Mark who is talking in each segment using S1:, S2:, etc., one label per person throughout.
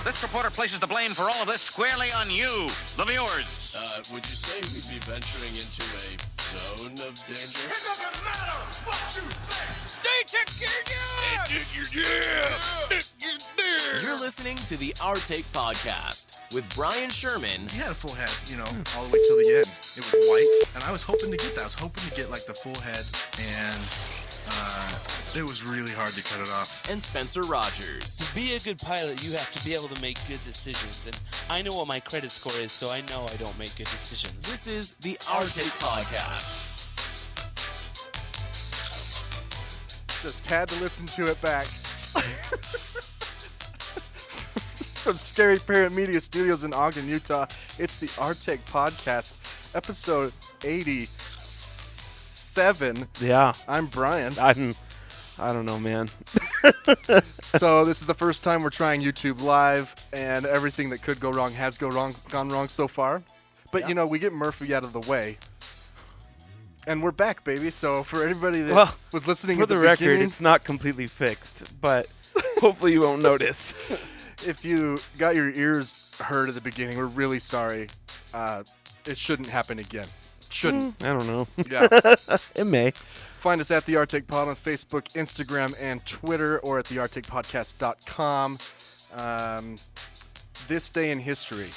S1: This reporter places the blame for all of this squarely on you, the viewers.
S2: Would you say we'd be venturing into a zone of danger?
S3: It doesn't matter what you think.
S4: You're listening to the Our Take Podcast with Brian Sherman.
S5: He had a full head, all the way till the end. It was white, and I was hoping to get that. I was hoping to get, like, the full head, and it was really hard to cut it off.
S4: And Spencer Rogers.
S6: To be a good pilot, you have to be able to make good decisions, and I know what my credit score is, so I know I don't make good decisions.
S4: This is the Our Take Podcast.
S7: Just had to listen to it back. From Scary Parent Media Studios in Ogden, Utah, it's the Our Take Podcast, episode 87.
S8: Yeah.
S7: I'm Brian.
S8: I don't know, man.
S7: So this is the first time we're trying YouTube Live, and everything that could go wrong has gone wrong so far. But, we get Murphy out of the way. And we're back, baby. So for everybody that was listening
S8: for
S7: at the
S8: record,
S7: beginning,
S8: it's not completely fixed, but hopefully you won't notice.
S7: If you got your ears hurt at the beginning, we're really sorry. It shouldn't happen again. Shouldn't.
S8: I don't know.
S7: Yeah.
S8: It may.
S7: Find us at the Arctic Pod on Facebook, Instagram, and Twitter, or at thearcticpodcast.com. This day in history.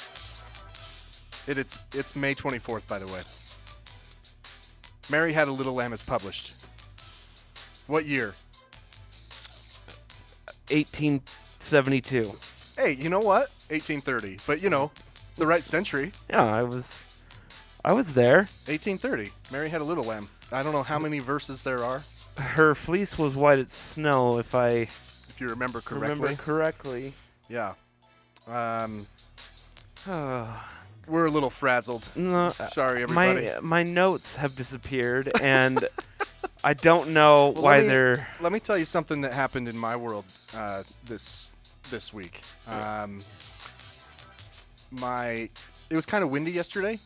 S7: It's May 24th, by the way. Mary Had a Little Lamb is published. What year?
S8: 1872.
S7: Hey, you know what? 1830. But, the right century.
S8: Yeah, I was there.
S7: 1830. Mary Had a Little Lamb. I don't know how many verses there are.
S8: Her fleece was white as snow, if
S7: you remember correctly. Yeah. We're a little frazzled.
S8: No,
S7: sorry, everybody.
S8: My notes have disappeared, and I don't know why they're.
S7: Let me tell you something that happened in my world this week. It was kind of windy yesterday.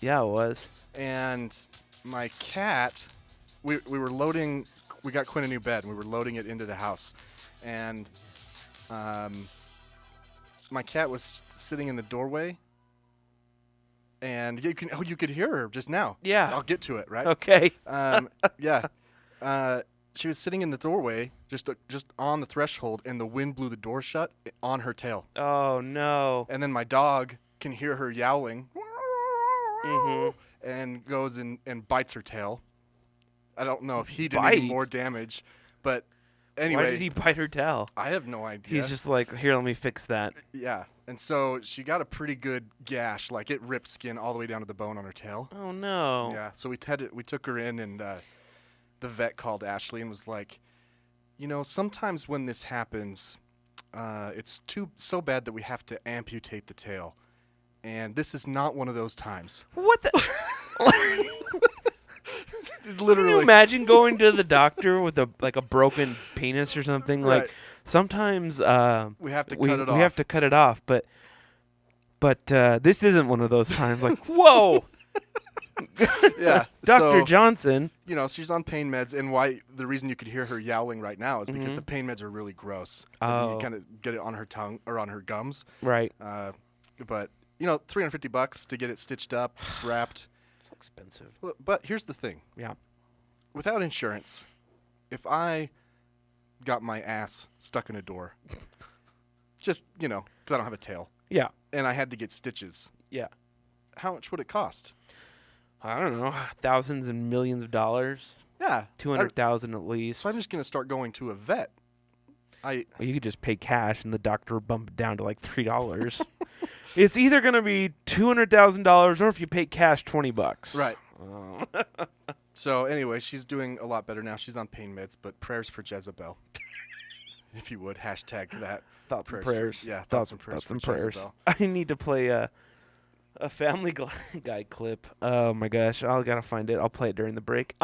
S8: Yeah, it was.
S7: And my cat, we were loading. We got Quinn a new bed, and we were loading it into the house, and my cat was sitting in the doorway. And you could hear her just now.
S8: Yeah.
S7: I'll get to it, right?
S8: Okay.
S7: Yeah. She was sitting in the doorway, just on the threshold, and the wind blew the door shut on her tail.
S8: Oh, no.
S7: And then my dog can hear her yowling.
S8: Mm-hmm.
S7: And goes and bites her tail. I don't know if he did any more damage, but anyway.
S8: Why did he bite her tail?
S7: I have no idea.
S8: He's just like, here, let me fix that.
S7: Yeah. And so she got a pretty good gash, like it ripped skin all the way down to the bone on her tail.
S8: Oh, no.
S7: Yeah. So we took her in, and the vet called Ashley and was like, sometimes when this happens, it's so bad that we have to amputate the tail. And this is not one of those times.
S8: What the?
S7: It's literally.
S8: Can you imagine going to the doctor with a broken penis or something?
S7: Right.
S8: Like sometimes
S7: we have to cut it off.
S8: We have to cut it off, but this isn't one of those times. Like, whoa.
S7: Yeah.
S8: Dr. Johnson.
S7: She's on pain meds, and the reason you could hear her yowling right now is because the pain meds are really gross.
S8: Oh.
S7: You kind of get it on her tongue or on her gums.
S8: Right.
S7: But $350 to get it stitched up, it's wrapped.
S8: So expensive.
S7: But here's the thing.
S8: Yeah.
S7: Without insurance, if I got my ass stuck in a door, just, because I don't have a tail.
S8: Yeah.
S7: And I had to get stitches.
S8: Yeah.
S7: How much would it cost?
S8: I don't know. Thousands and millions of dollars.
S7: Yeah.
S8: 200,000 at least.
S7: So I'm just going to start going to a vet.
S8: Well, you could just pay cash and the doctor will bump it down to like $3. It's either going to be $200,000 or if you pay cash, $20.
S7: Right. So anyway, she's doing a lot better now. She's on pain meds, but prayers for Jezebel. If you would, hashtag that.
S8: Thoughts and prayers.
S7: Thoughts and prayers.
S8: Jezebel. I need to play a Family Guy clip. Oh my gosh, I gotta find it. I'll play it during the break.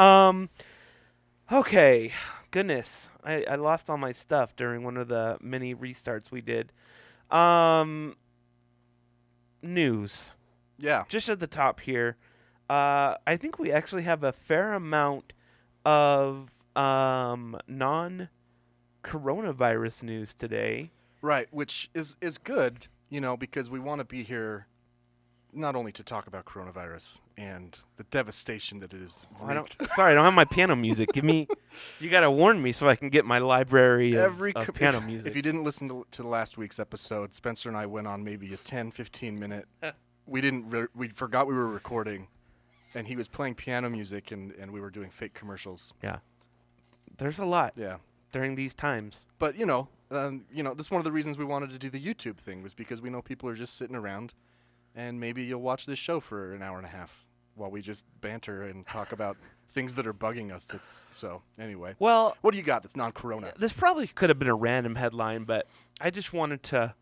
S8: Okay. Goodness, I lost all my stuff during one of the mini restarts we did. News.
S7: Yeah.
S8: Just at the top here, I think we actually have a fair amount of non-coronavirus news today.
S7: Right, which is good, because we want to be here not only to talk about coronavirus and the devastation that it is.
S8: Sorry, I don't have my piano music. You got to warn me so I can get my library of piano music.
S7: If you didn't listen to last week's episode, Spencer and I went on maybe a 10, 15 minute. We forgot we were recording, and he was playing piano music, and we were doing fake commercials.
S8: Yeah. There's a lot.
S7: Yeah.
S8: During these times.
S7: But, this is one of the reasons we wanted to do the YouTube thing, was because we know people are just sitting around, and maybe you'll watch this show for an hour and a half while we just banter and talk about things that are bugging us. Anyway.
S8: Well,
S7: what do you got that's non-corona?
S8: This probably could have been a random headline, but I just wanted to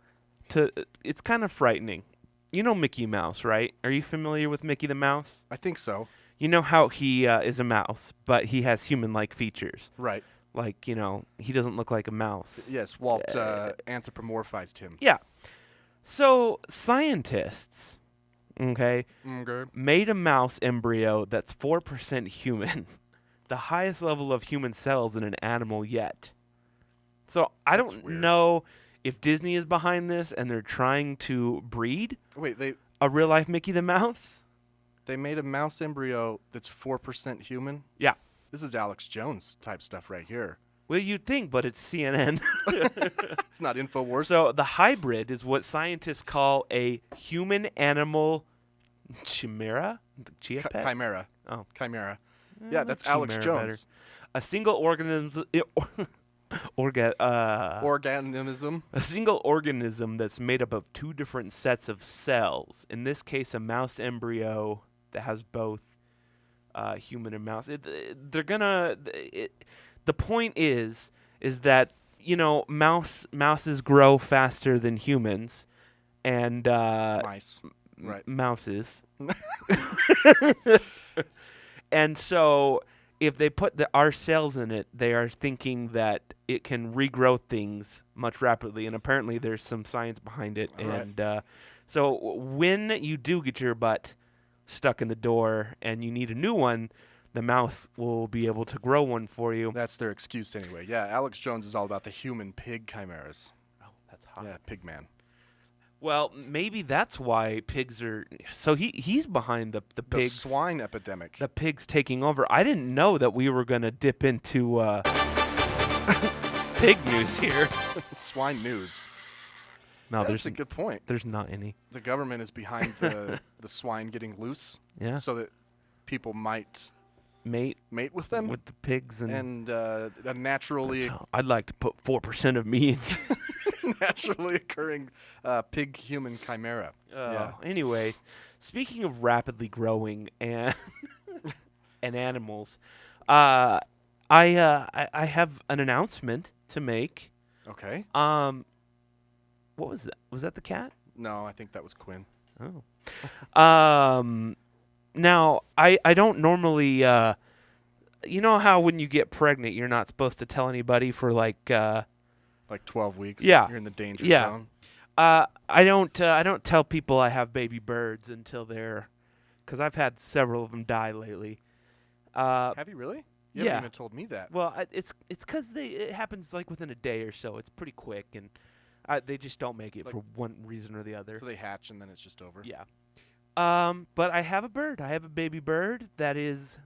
S8: it's kind of frightening. You know Mickey Mouse, right? Are you familiar with Mickey the Mouse?
S7: I think so.
S8: You know how he is a mouse, but he has human-like features.
S7: Right.
S8: Like, he doesn't look like a mouse.
S7: Yes, Walt anthropomorphized him.
S8: Yeah. So scientists, made a mouse embryo that's 4% human, the highest level of human cells in an animal yet. So I don't know if Disney is behind this and they're trying to breed a real-life Mickey the Mouse.
S7: They made a mouse embryo that's 4% human?
S8: Yeah.
S7: This is Alex Jones type stuff right here.
S8: Well, you'd think, but it's CNN.
S7: It's not InfoWars.
S8: So the hybrid is what scientists call a human-animal chimera?
S7: Chimera.
S8: Oh.
S7: Chimera. Yeah, that's Alex Jones.
S8: Better. A single organism...
S7: organism.
S8: A single organism that's made up of two different sets of cells. In this case, a mouse embryo that has both human and mouse. The point is that mouses grow faster than humans, and
S7: mice, right?
S8: Mouses. And so, if they put our cells in it, they are thinking that it can regrow things much rapidly, and apparently there's some science behind it. And so, when you do get your butt stuck in the door and you need a new one, the mouse will be able to grow one for you.
S7: That's their excuse anyway. Yeah, Alex Jones is all about the human-pig chimeras.
S8: Oh, that's hot.
S7: Yeah, pig man.
S8: Well, maybe that's why pigs are... So he's behind the pigs.
S7: The swine epidemic.
S8: The pigs taking over. I didn't know that we were going to dip into pig news here.
S7: Swine news.
S8: No,
S7: that's a good point.
S8: There's not any.
S7: The government is behind the swine getting loose.
S8: Yeah.
S7: So that people might...
S8: Mate
S7: with them?
S8: With the pigs.
S7: And naturally...
S8: I'd like to put 4% of me in.
S7: Naturally occurring pig-human chimera. Yeah.
S8: Anyway, speaking of rapidly growing and animals, I have an announcement to make.
S7: Okay.
S8: What was that? Was that the cat?
S7: No, I think that was Quinn.
S8: Oh. Now, I don't normally, you know how when you get pregnant, you're not supposed to tell anybody for like
S7: 12 weeks.
S8: Yeah.
S7: You're in the danger
S8: zone. I don't tell people I have baby birds until because I've had several of them die lately.
S7: Have you really? You
S8: yeah.
S7: haven't even told me that.
S8: Well, it's because it happens like within a day or so. It's pretty quick, and they just don't make it for one reason or the other.
S7: So they hatch and then it's just over.
S8: Yeah. But I have a bird. I have a baby bird that is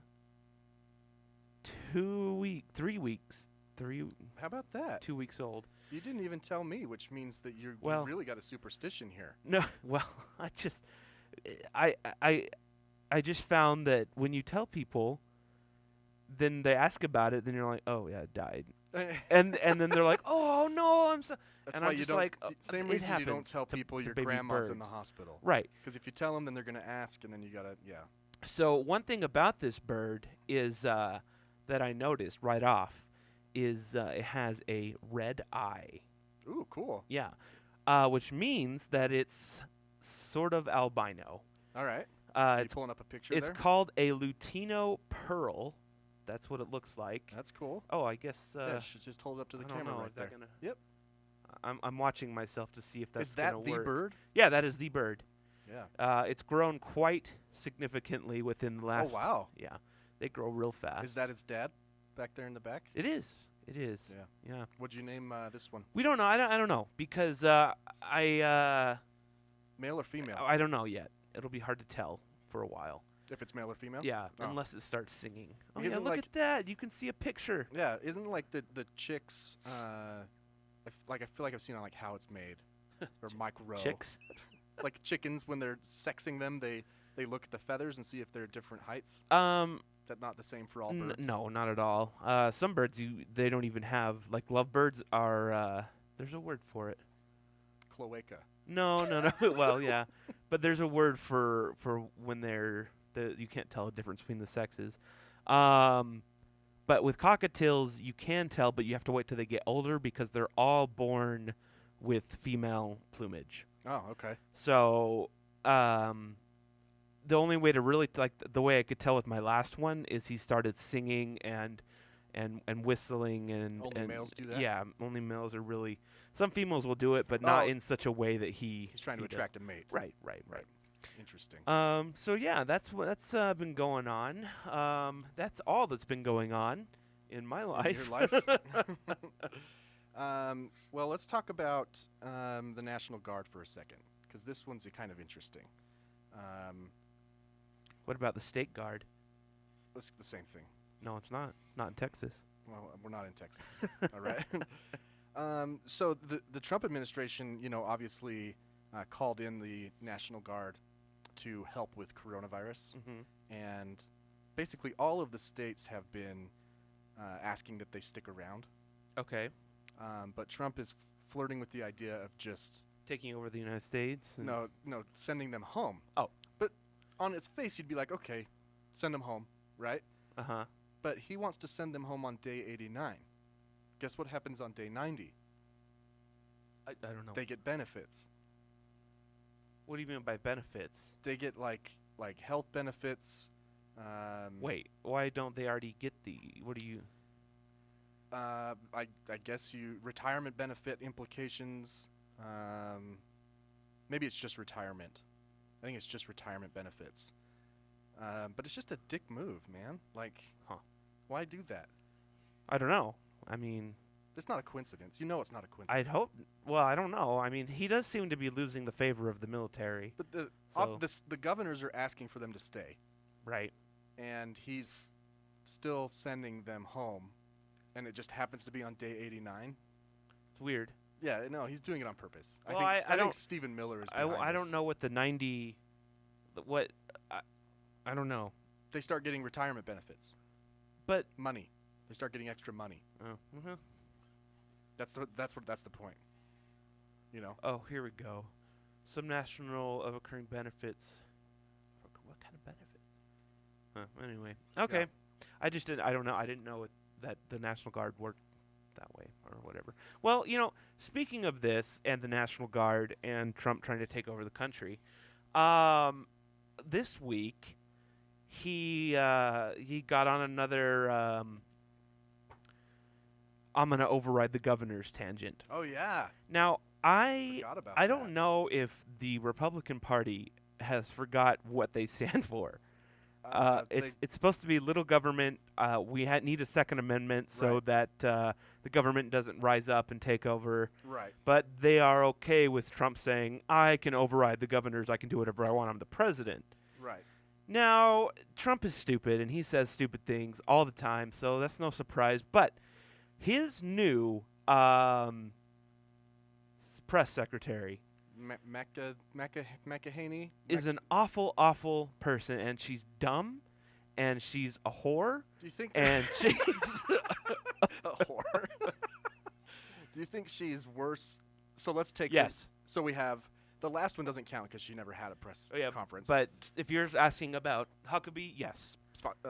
S8: 3 weeks.
S7: How about that?
S8: 2 weeks old.
S7: You didn't even tell me, which means that you really got a superstition here.
S8: No, well, I just found that when you tell people, then they ask about it, then you're like, oh yeah, it died, and then they're like, oh no, I'm so.
S7: That's
S8: and
S7: why
S8: I'm just
S7: you don't.
S8: like,
S7: same reason you don't tell people your grandma's in the hospital.
S8: Right.
S7: Because if you tell them, then they're gonna ask, and then you gotta
S8: So one thing about this bird is that I noticed right off is it has a red eye.
S7: Ooh, cool.
S8: Yeah, which means that it's sort of albino.
S7: All right.
S8: It's
S7: pulling up a picture.
S8: It's called a Lutino pearl. That's what it looks like.
S7: That's cool.
S8: Oh, I guess.
S7: Yeah, just hold it up to the camera right there. Yep.
S8: I'm watching myself to see if that's
S7: Is that
S8: gonna
S7: the
S8: work.
S7: bird?
S8: Yeah, that is the bird.
S7: Yeah.
S8: It's grown quite significantly within the last.
S7: Oh wow.
S8: Yeah, they grow real fast.
S7: Is that its dad, back there in the back?
S8: It is. It is. Yeah.
S7: What'd you name this one?
S8: We don't know. I don't know because
S7: Male or female?
S8: I don't know yet. It'll be hard to tell for a while.
S7: If it's male or female?
S8: Yeah,
S7: Oh.
S8: unless it starts singing. Oh
S7: Isn't
S8: yeah, look
S7: like-
S8: at that! You can see a picture.
S7: Yeah, isn't like the chicks? I feel like I've seen on like How It's Made or Mike Rowe.
S8: Chicks.
S7: Like chickens when they're sexing them, they look at the feathers and see if they're different heights. Is that not the same for all birds?
S8: No, not at all. Some birds they don't even have like lovebirds are. There's a word for it.
S7: Cloaca.
S8: No. Well, yeah, but there's a word for when you can't tell a difference between the sexes. But with cockatiels, you can tell, but you have to wait till they get older because they're all born with female plumage.
S7: Oh, okay.
S8: So, the only way to really the way I could tell with my last one is he started singing and whistling and
S7: Only males do that?
S8: Yeah, only males are really. Some females will do it, but not
S7: Oh.
S8: in such a way that he's
S7: trying to
S8: does.
S7: attract a mate.
S8: Right.
S7: Interesting.
S8: So yeah, that's been going on. That's all that's been going on in my life.
S7: Your life? Well, let's talk about the National Guard for a second, because this one's kind of interesting.
S8: What about the State Guard?
S7: It's the same thing.
S8: No, it's not. Not in Texas.
S7: Well, we're not in Texas. All right. So the Trump administration, obviously called in the National Guard to help with coronavirus.
S8: Mm-hmm.
S7: And basically all of the states have been asking that they stick around.
S8: Okay.
S7: But Trump is flirting with the idea of just
S8: Taking over the United States. And
S7: no, sending them home.
S8: Oh.
S7: But on its face, you'd be like, okay, send them home, right?
S8: Uh-huh.
S7: But he wants to send them home on day 89. Guess what happens on day 90?
S8: I don't know.
S7: They get benefits.
S8: What do you mean by benefits?
S7: They get like health benefits.
S8: Wait, why don't they already get what do you...
S7: I guess retirement benefit implications. Maybe it's just retirement. I think it's just retirement benefits. But it's just a dick move, man. Like, why do that?
S8: I don't know. I mean...
S7: It's not a coincidence. You know it's not a coincidence.
S8: I'd hope... Well, I don't know. I mean, he does seem to be losing the favor of the military.
S7: But
S8: So-
S7: the governors are asking for them to stay.
S8: Right.
S7: And he's still sending them home. And it just happens to be on day 89.
S8: It's weird.
S7: Yeah, no, he's doing it on purpose.
S8: Well,
S7: I
S8: I
S7: think
S8: don't-
S7: Stephen Miller is
S8: I
S7: behind
S8: don't
S7: this.
S8: know what the 90... What... I don't know.
S7: They start getting retirement benefits.
S8: But...
S7: Money. They start getting extra money.
S8: Oh, mhm.
S7: That's the point.
S8: Oh, here we go. Some national of occurring benefits. What kind of benefits? Anyway. Okay.
S7: Yeah.
S8: I don't know. I didn't know that the National Guard worked that way or whatever. Well, speaking of this and the National Guard and Trump trying to take over the country, this week he got on another I'm going to override the governor's tangent.
S7: Oh yeah.
S8: Now,
S7: Forgot about
S8: I don't
S7: that.
S8: know if the Republican Party has forgot what they stand for. It's supposed to be little government. We need a Second Amendment so
S7: Right.
S8: that the government doesn't rise up and take over.
S7: Right.
S8: But they are okay with Trump saying, I can override the governors. I can do whatever I want. I'm the president.
S7: Right.
S8: Now, Trump is stupid, and he says stupid things all the time, so that's no surprise. But his new press secretary
S7: McEnany
S8: is an awful, awful person, and she's dumb, and she's a whore,
S7: Do you think
S8: and she's
S7: a whore? Do you think she's worse? So let's take
S8: yes.
S7: So we have the last one doesn't count because she never had a press
S8: Oh, yeah,
S7: conference.
S8: But if you're asking about Huckabee, yes,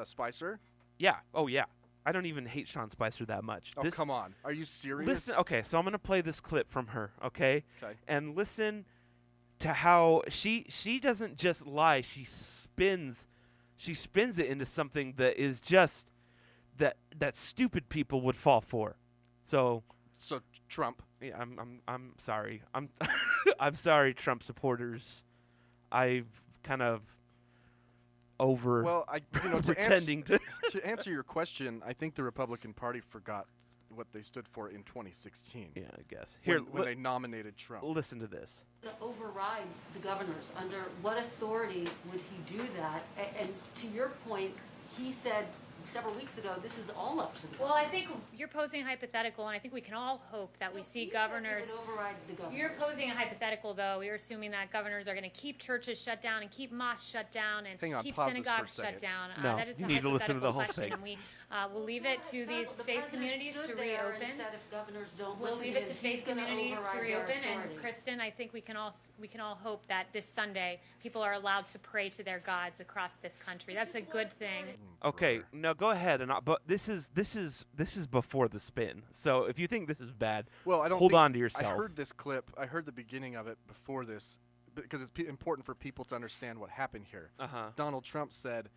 S7: Spicer.
S8: yeah, oh yeah. I don't even hate Sean Spicer that much.
S7: Oh come on, are you serious?
S8: Listen, okay, so I'm gonna play this clip from her, okay?
S7: Okay.
S8: And listen to how she doesn't just lie; she spins it into something that is just that stupid people would fall for. So
S7: Trump.
S8: yeah, I'm sorry. I'm sorry, Trump supporters. I've kind of over
S7: Well, to
S8: pretending to.
S7: answer your question, I think the Republican Party forgot what they stood for in 2016.
S8: Yeah, I guess.
S7: When they nominated Trump.
S8: Listen to this.
S9: To override the governors. Under what authority would he do that? And to your point, he said several weeks ago, this is all up to the governors.
S10: Well, I think you're posing a hypothetical, and I think we can all hope that we see governors.
S9: It would override the governors.
S10: You're posing a hypothetical, though. You're assuming that governors are going to keep churches shut down and keep mosques shut down and
S7: Hang on,
S10: keep
S7: pause this for a
S10: synagogues
S7: second.
S10: shut down.
S8: No,
S10: that is
S8: you
S10: a
S8: need to listen to the
S10: hypothetical
S8: whole
S10: question,
S8: thing.
S10: and we'll leave it to these
S9: The
S10: faith
S9: president
S10: communities
S9: stood
S10: to
S9: there
S10: reopen.
S9: and said if governors don't
S10: We'll
S9: listen
S10: leave
S9: to
S10: it to
S9: him,
S10: faith
S9: he's gonna
S10: communities to
S9: override their
S10: reopen. And
S9: authority.
S10: Kristen, I think we can all hope that this Sunday people are allowed to pray to their gods across this country. That's a good thing.
S8: Okay, now go ahead but this is before the spin. So if you think this is bad,
S7: Well, I don't
S8: hold
S7: think-
S8: on to yourself.
S7: I heard this clip. I heard the beginning of it before this because it's important for people to understand what happened here.
S8: Uh-huh.
S7: Donald Trump said,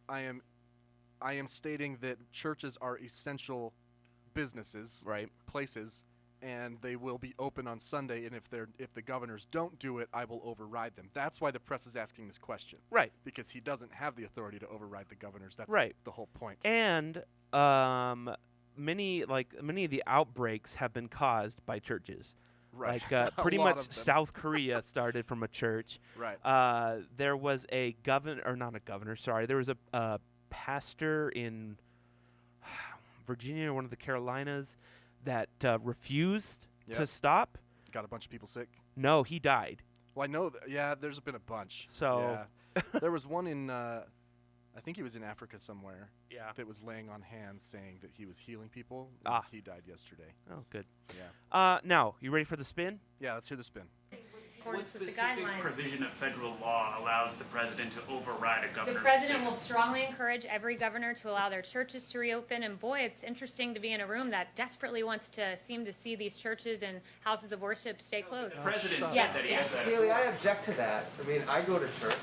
S7: I am stating that churches are essential businesses,
S8: Right.
S7: places, and they will be open on Sunday, and if the governors don't do it, I will override them. That's why the press is asking this question.
S8: Right.
S7: Because he doesn't have the authority to override the governors. That's
S8: Right.
S7: the whole point.
S8: And many of the outbreaks have been caused by churches.
S7: Right.
S8: Like
S7: A
S8: pretty
S7: lot
S8: much
S7: of them.
S8: South Korea started from a church.
S7: Right.
S8: There was a governor, or not a governor, sorry. There was a pastor in Virginia or one of the Carolinas that refused
S7: Yep.
S8: to stop.
S7: Got a bunch of people sick.
S8: No, he died.
S7: Well, I know. Yeah, there's been a bunch.
S8: So-
S7: yeah. There was one in, I think he was in Africa somewhere.
S8: Yeah.
S7: That was laying on hands, saying that he was healing people.
S8: Ah.
S7: He died yesterday.
S8: Oh, good.
S7: Yeah.
S8: Now, you ready for the spin?
S7: Yeah. Let's hear the spin.
S10: What
S11: What specific
S10: guidelines.
S11: provision of federal law allows the president to override a
S10: The
S11: governor's
S10: president will
S11: decision?
S10: strongly encourage every governor to allow their churches to reopen. And boy, it's interesting to be in a room that desperately wants to seem to see these churches and houses of worship stay closed.
S11: The president said
S10: Yes,
S11: that he
S10: yes.
S11: has
S12: Haley, I object to that. I mean, I go to church.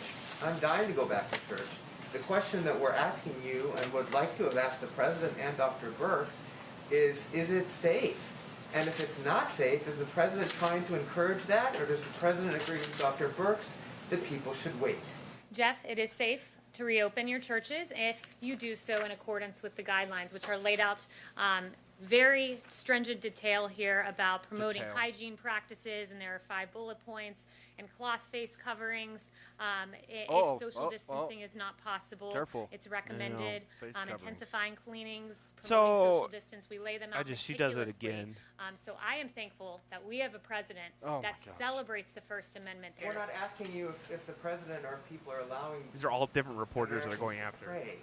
S12: I'm dying to go back to church. The question that we're asking you and would like to have asked the president and Dr. Birx is it safe? And if it's not safe, is the president trying to encourage that, or does the president agree with Dr. Birx that people should wait?
S10: Jeff, it is safe to reopen your churches if you do so in accordance with the guidelines, which are laid out very stringent detail here about promoting
S7: Detail.
S10: hygiene practices, and there are 5 bullet points, and cloth face coverings.
S7: Oh,
S10: If social
S7: oh,
S10: distancing is not possible,
S7: Careful.
S10: it's recommended.
S7: Face coverings.
S10: Intensifying cleanings, promoting
S8: So,
S10: social distance. We lay them out
S8: she does it
S10: meticulously.
S8: again.
S10: So I am thankful that we have a president
S7: Oh my
S10: that
S7: gosh.
S10: celebrates the First Amendment there.
S12: We're not asking you if the president or people are allowing
S8: These are all different reporters that are going
S12: Americans to
S8: after.
S12: pray.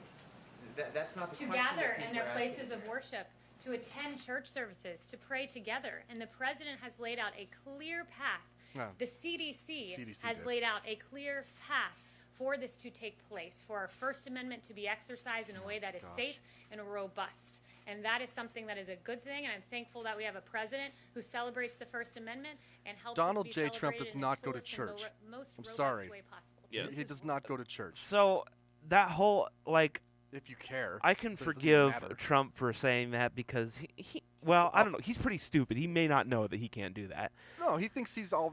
S12: That's not the
S10: To
S12: question that
S10: gather in
S12: people
S10: their
S12: are
S10: places
S12: asking.
S10: of worship, to attend church services, to pray together. And the president has laid out a clear path.
S7: Oh.
S10: The CDC,
S7: CDC
S10: has
S7: did.
S10: laid out a clear path for this to take place, for our First Amendment to be exercised in a way that is
S7: gosh.
S10: safe and robust. And that is something that is a good thing, and I'm thankful that we have a president who celebrates the First Amendment and helps
S7: Donald
S10: it to be
S7: J. Trump
S10: celebrated
S7: does
S10: in
S7: not
S10: its
S7: go to
S10: fullest and
S7: church.
S10: most
S7: I'm
S10: robust
S7: sorry.
S10: way possible.
S8: Yes.
S7: He does not go to church.
S8: So that whole
S7: If you care.
S8: I can
S7: But it doesn't
S8: forgive
S7: matter.
S8: Trump for saying that because I don't know. He's pretty stupid. He may not know that he can't do that.
S7: No, he thinks he's all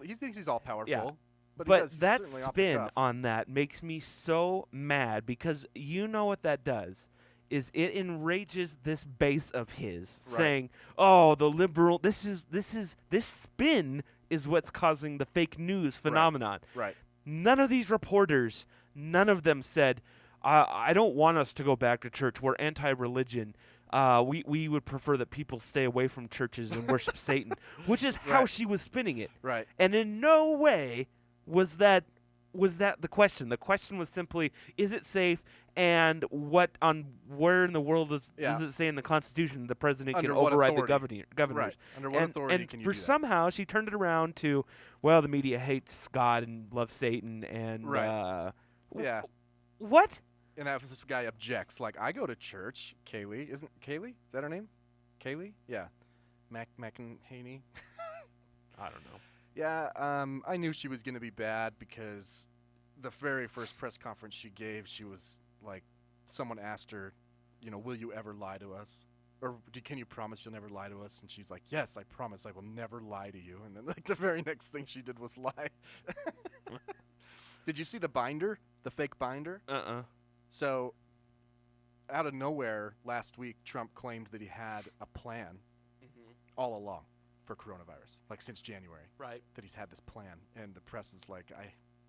S7: powerful.
S8: Yeah.
S7: But,
S8: But
S7: he's
S8: that
S7: certainly off the
S8: spin
S7: cuff.
S8: on that makes me so mad because you know what that does is it enrages this base of his
S7: Right.
S8: saying, "Oh, the liberal this spin is what's causing the fake news phenomenon."
S7: Right.
S8: None of these reporters, none of them said, I don't want us to go back to church. We're anti-religion. We would prefer that people stay away from churches and worship Satan," which is how
S7: Right.
S8: she was spinning it.
S7: Right.
S8: And in no way was that the question. The question was simply, is it safe? And where in the world does it say in the Constitution the president
S7: Under
S8: can
S7: what
S8: override
S7: authority?
S8: the governors?
S7: Right. Under what authority
S8: and
S7: can you
S8: for
S7: do that?
S8: somehow she turned it around to, well, the media hates God and loves Satan and
S7: Right. Yeah.
S8: what?
S7: And that was this guy objects, like, I go to church. Kaylee, isn't Kaylee? Is that her name? Kaylee? Yeah. McEnhaney.
S8: I don't know.
S7: Yeah, I knew she was going to be bad because the very first press conference she gave, she was like, someone asked her, will you ever lie to us? Or can you promise you'll never lie to us? And she's like, yes, I promise I will never lie to you. And then like the very next thing she did was lie. Did you see the binder? The fake binder?
S8: Uh-uh.
S7: So out of nowhere last week, Trump claimed that he had a plan all along for coronavirus, like since January.
S8: Right.
S7: That he's had this plan, and the press is like,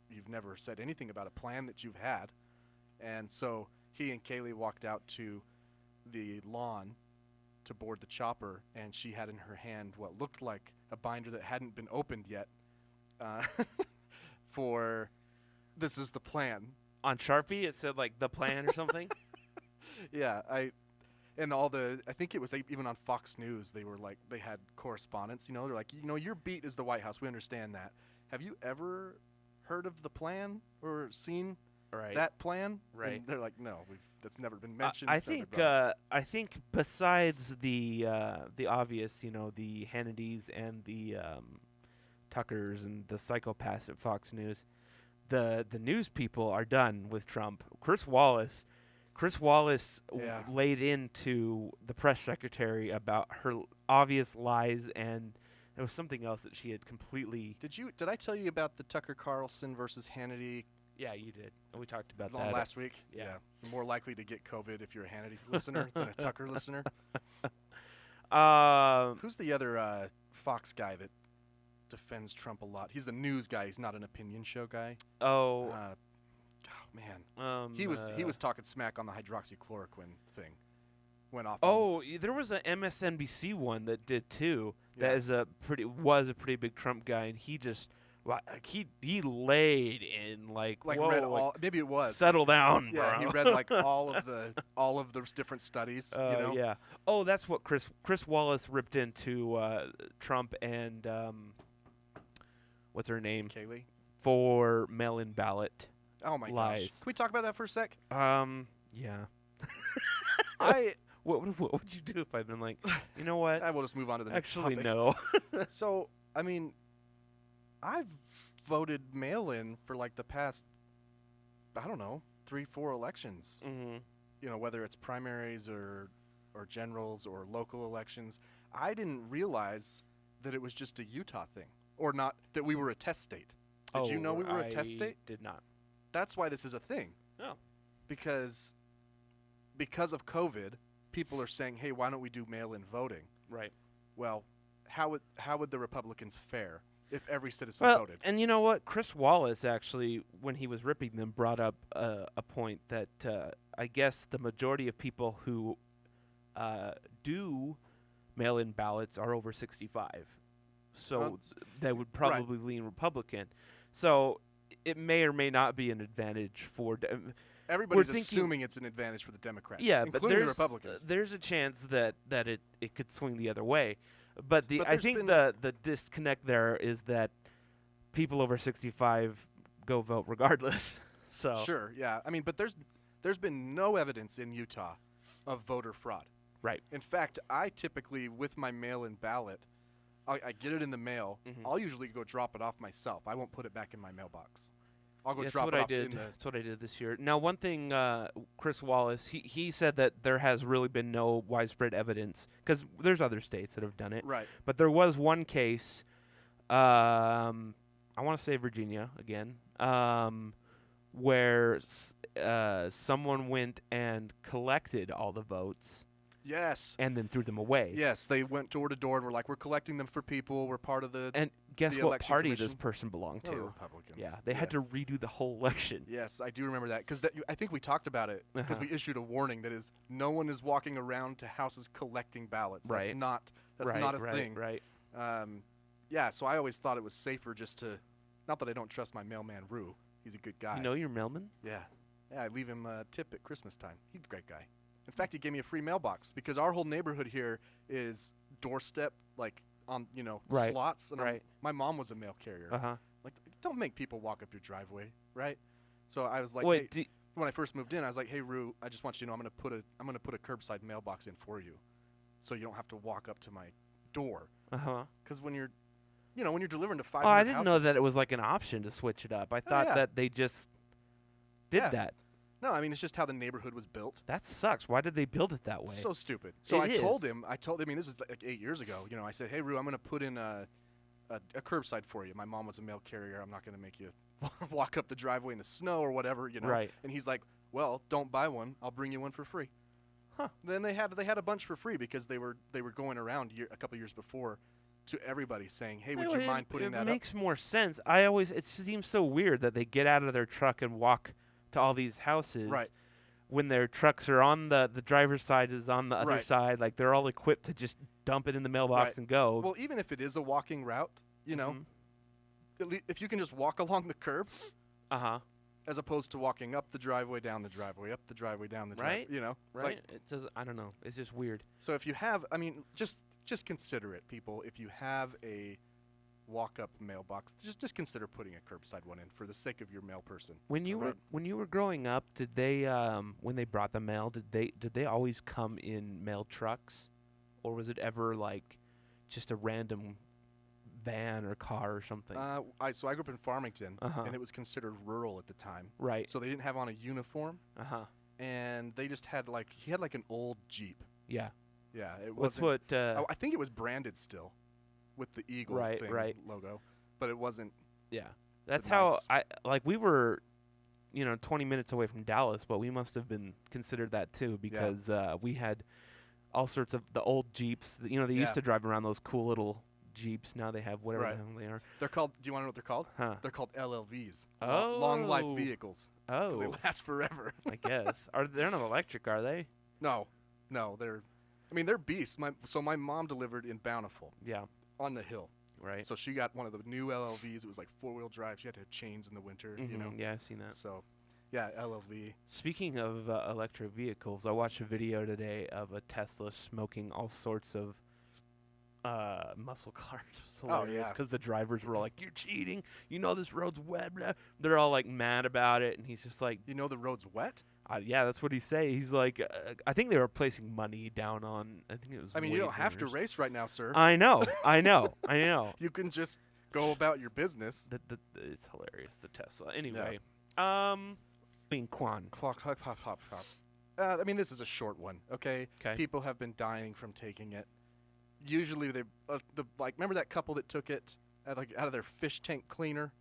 S7: you've never said anything about a plan that you've had. And so he and Kayleigh walked out to the lawn to board the chopper, and she had in her hand what looked like a binder that hadn't been opened yet for this is the plan.
S8: On Sharpie, it said like the plan or something.
S7: Yeah, I think it was even on Fox News. They were like, they had correspondence. They're like, your beat is the White House. We understand that. Have you ever heard of the plan or seen that plan?
S8: Right.
S7: And they're like, no, that's never been mentioned.
S8: I think besides the obvious, the Hannitys and the Tuckers and the psychopaths at Fox News, the news people are done with Trump. Chris Wallace laid into the press secretary about her obvious lies, and there was something else that she had completely.
S7: Did I tell you about the Tucker Carlson versus Hannity?
S8: Yeah, you did. And we talked about that
S7: last week.
S8: Yeah.
S7: You're more likely to get COVID if you're a Hannity listener than a Tucker listener. Who's the other Fox guy that defends Trump a lot? He's the news guy. He's not an opinion show guy.
S8: Oh.
S7: Man. He was talking smack on the hydroxychloroquine thing. Went off.
S8: Oh, there was an MSNBC one that did too. That is a pretty big Trump guy, and he just he laid in like whoa,
S7: read all. Maybe it was
S8: settle down.
S7: Yeah,
S8: bro.
S7: he read like all of those different studies.
S8: Yeah. Oh, that's what Chris Wallace ripped into Trump and what's her name?
S7: Kayleigh.
S8: For mail-in ballot.
S7: Oh my
S8: lies.
S7: gosh! Can we talk about that for a sec?
S8: Yeah. What would you do if I'd been like, you know what?
S7: I will just move on to the next
S8: Actually,
S7: topic.
S8: no.
S7: So, I mean, I've voted mail-in for like the past, I don't know, 3-4 elections.
S8: Mm-hmm.
S7: Whether it's primaries or generals or local elections. I didn't realize that it was just a Utah thing, or not that we were a test state. Did you know we were a test state?
S8: Did not.
S7: That's why this is a thing.
S8: Oh.
S7: Because of COVID, people are saying, "Hey, why don't we do mail-in voting?"
S8: Right.
S7: Well, how would the Republicans fare if every citizen voted?
S8: And you know what? Chris Wallace actually, when he was ripping them, brought up a point that I guess the majority of people who do mail-in ballots are over 65. So they would probably lean Republican. So it may or may not be an advantage for.
S7: Everybody's assuming it's an advantage for the Democrats, including the Republicans.
S8: There's a chance that it could swing the other way. But I think the disconnect there is that people over 65 go vote regardless. So
S7: Sure, yeah. I mean, but there's been no evidence in Utah of voter fraud.
S8: Right.
S7: In fact, I typically, with my mail-in ballot, I get it in the mail.
S8: Mm-hmm.
S7: I'll usually go drop it off myself. I won't put it back in my mailbox. I'll go
S8: That's
S7: drop
S8: what
S7: it
S8: I
S7: off
S8: did.
S7: in the...
S8: That's what I did this year. Now, one thing, Chris Wallace, he said that there has really been no widespread evidence, because there's other states that have done it.
S7: Right.
S8: But there was one case, I want to say Virginia again, where someone went and collected all the votes.
S7: Yes.
S8: And then threw them away.
S7: Yes, they went door to door and were like, "We're collecting them for people. We're part of the."
S8: And guess
S7: the
S8: what
S7: election
S8: party
S7: commission.
S8: this person belonged to?
S7: Oh, Republicans.
S8: Yeah, they had to redo the whole election.
S7: Yes, I do remember that because I think we talked about it because we issued a warning that is no one is walking around to houses collecting ballots.
S8: Right.
S7: That's not a thing.
S8: Right.
S7: Yeah, so I always thought it was safer just to, not that I don't trust my mailman Rue. He's a good guy.
S8: You know your mailman?
S7: Yeah. Yeah, I leave him a tip at Christmas time. He's a great guy. In fact, he gave me a free mailbox because our whole neighborhood here is doorstep, like on slots. And my mom was a mail carrier. Like, don't make people walk up your driveway, right? So I was like, when I first moved in, I was like, "Hey, Rue, I just want you to know I'm gonna put a curbside mailbox in for you, so you don't have to walk up to my door." Because when you're delivering to 500
S8: I didn't
S7: houses,
S8: know that it was like an option to switch it up. I thought that they just did that.
S7: No, I mean, it's just how the neighborhood was built.
S8: That sucks. Why did they build it that way?
S7: So stupid. So I told him, this was like 8 years ago. I said, "Hey, Rue, I'm going to put in a curbside for you. My mom was a mail carrier. I'm not going to make you walk up the driveway in the snow or whatever,
S8: Right.
S7: And he's like, "Well, don't buy one. I'll bring you one for free."
S8: Huh.
S7: Then they had a bunch for free because they were going around a couple years before to everybody saying, "Hey, would you mind putting that up?"
S8: It makes more sense. It seems so weird that they get out of their truck and walk to all these houses.
S7: Right.
S8: When their trucks are on the driver's side is on the other
S7: Right.
S8: side, like they're all equipped to just dump it in the mailbox
S7: Right.
S8: and go.
S7: Well, even if it is a walking route, if you can just walk along the curb, as opposed to walking up the driveway, down the driveway, up the driveway, down the driveway,
S8: right?
S7: Like,
S8: Right. It says I don't know. It's just weird.
S7: so if you have, I mean, just consider it, people. If you have a walk-up mailbox, just consider putting a curbside one in for the sake of your mail person.
S8: When you were growing up, did they when they brought the mail, did they always come in mail trucks, or was it ever like just a random van or car or something?
S7: I grew up in Farmington,
S8: Uh-huh.
S7: and it was considered rural at the time.
S8: Right.
S7: So they didn't have on a uniform. And they just had he had an old Jeep.
S8: Yeah.
S7: Yeah. It
S8: What's
S7: wasn't.
S8: what?
S7: I think it was branded still, with the eagle
S8: Right.
S7: logo, but it wasn't.
S8: Yeah. That's
S7: the
S8: how
S7: nice-
S8: we were, 20 minutes away from Dallas, but we must have been considered that too because we had all sorts of the old Jeeps. They used to drive around those cool little Jeeps. Now they have whatever the hell they are.
S7: They're called. Do you want to know what they're called?
S8: Huh.
S7: They're called LLVs.
S8: Oh.
S7: Long life vehicles. 'Cause they
S8: Oh.
S7: last forever.
S8: I guess. They're not electric, are they?
S7: No, they're beasts. My mom delivered in Bountiful.
S8: Yeah.
S7: On the hill.
S8: Right.
S7: So she got one of the new LLVs. It was like 4-wheel drive. She had to have chains in the winter.
S8: Yeah, I've seen that.
S7: So, yeah, LLV.
S8: Speaking of electric vehicles, I watched a video today of a Tesla smoking all sorts of muscle cars. It's hilarious because the drivers were like, "You're cheating. This road's wet." Blah. They're all like mad about it, and he's just like,
S7: the road's wet?"
S8: Yeah, that's what he say. He's like, I think they were placing money down on. I think it was.
S7: You don't have to
S8: wagers.
S7: race right now, sir.
S8: I know.
S7: You can just go about your business.
S8: It's hilarious, the Tesla. Anyway, Quan.
S7: Clock. This is a short one. Okay. People have been dying from taking it. Usually they remember that couple that took it out of their fish tank cleaner.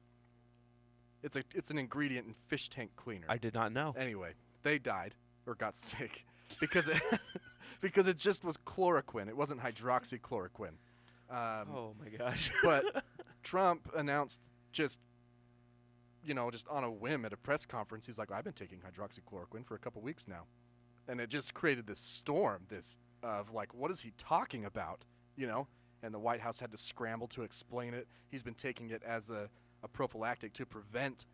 S7: It's an ingredient in fish tank cleaner.
S8: I did not know.
S7: Anyway, they died or got sick because it just was chloroquine. It wasn't hydroxychloroquine.
S8: Oh my gosh.
S7: But Trump announced just on a whim at a press conference, he's like, "I've been taking hydroxychloroquine for a couple weeks now," and it just created this storm. Of what is he talking about? And the White House had to scramble to explain it. He's been taking it as a prophylactic to prevent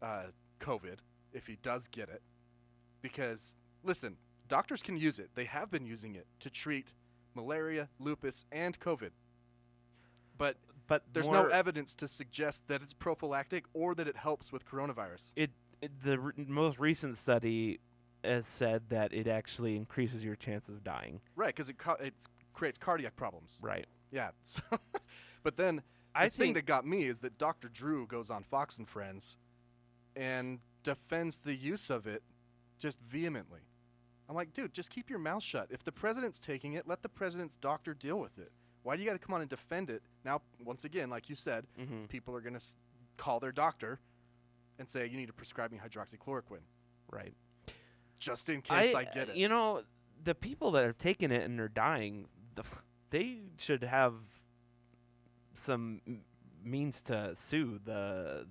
S7: COVID if he does get it. Because, listen, doctors can use it. They have been using it to treat malaria, lupus, and COVID. But there's no evidence to suggest that it's prophylactic or that it helps with coronavirus.
S8: The most recent study has said that it actually increases your chances of dying.
S7: Right, because it creates cardiac problems.
S8: Right.
S7: Yeah. So, but then the thing that got me is that Dr. Drew goes on Fox and Friends and defends the use of it just vehemently. I'm like, dude, just keep your mouth shut. If the president's taking it, let the president's doctor deal with it. Why do you got to come on and defend it? Now, once again, like you said, people are going to call their doctor and say, "You need to prescribe me hydroxychloroquine."
S8: Right.
S7: Just in case I get it.
S8: The people that have taken it and are dying, they should have some means to sue the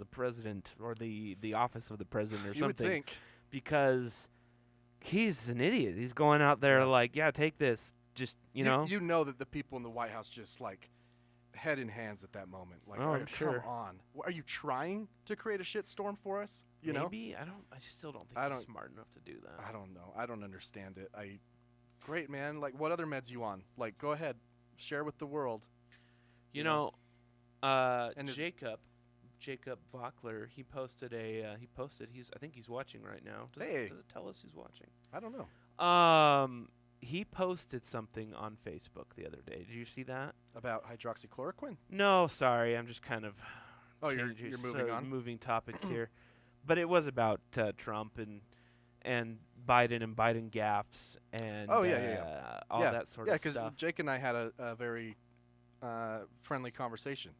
S8: president or the office of the president or
S7: You
S8: something.
S7: would think.
S8: Because he's an idiot. He's going out there like, "Yeah, take this." Just
S7: You know that the people in the White House just head in hands at that moment. Like,
S8: I'm sure.
S7: Come on. Are you trying to create a shitstorm for us?
S8: Maybe. I still don't think he's smart enough to do that.
S7: I don't know. I don't understand it. Great, man. What other meds you on? Go ahead. Share with the world.
S8: And Jacob Vockler, he posted I think he's watching right now. Does it tell us he's watching?
S7: I don't know.
S8: He posted something on Facebook the other day. Did you see that?
S7: About hydroxychloroquine?
S8: No, sorry. I'm just kind of
S7: you're moving on?
S8: Moving topics here. But it was about Trump and Biden and Biden gaffes and all that sort of stuff.
S7: Yeah, because Jake and I had a very friendly conversation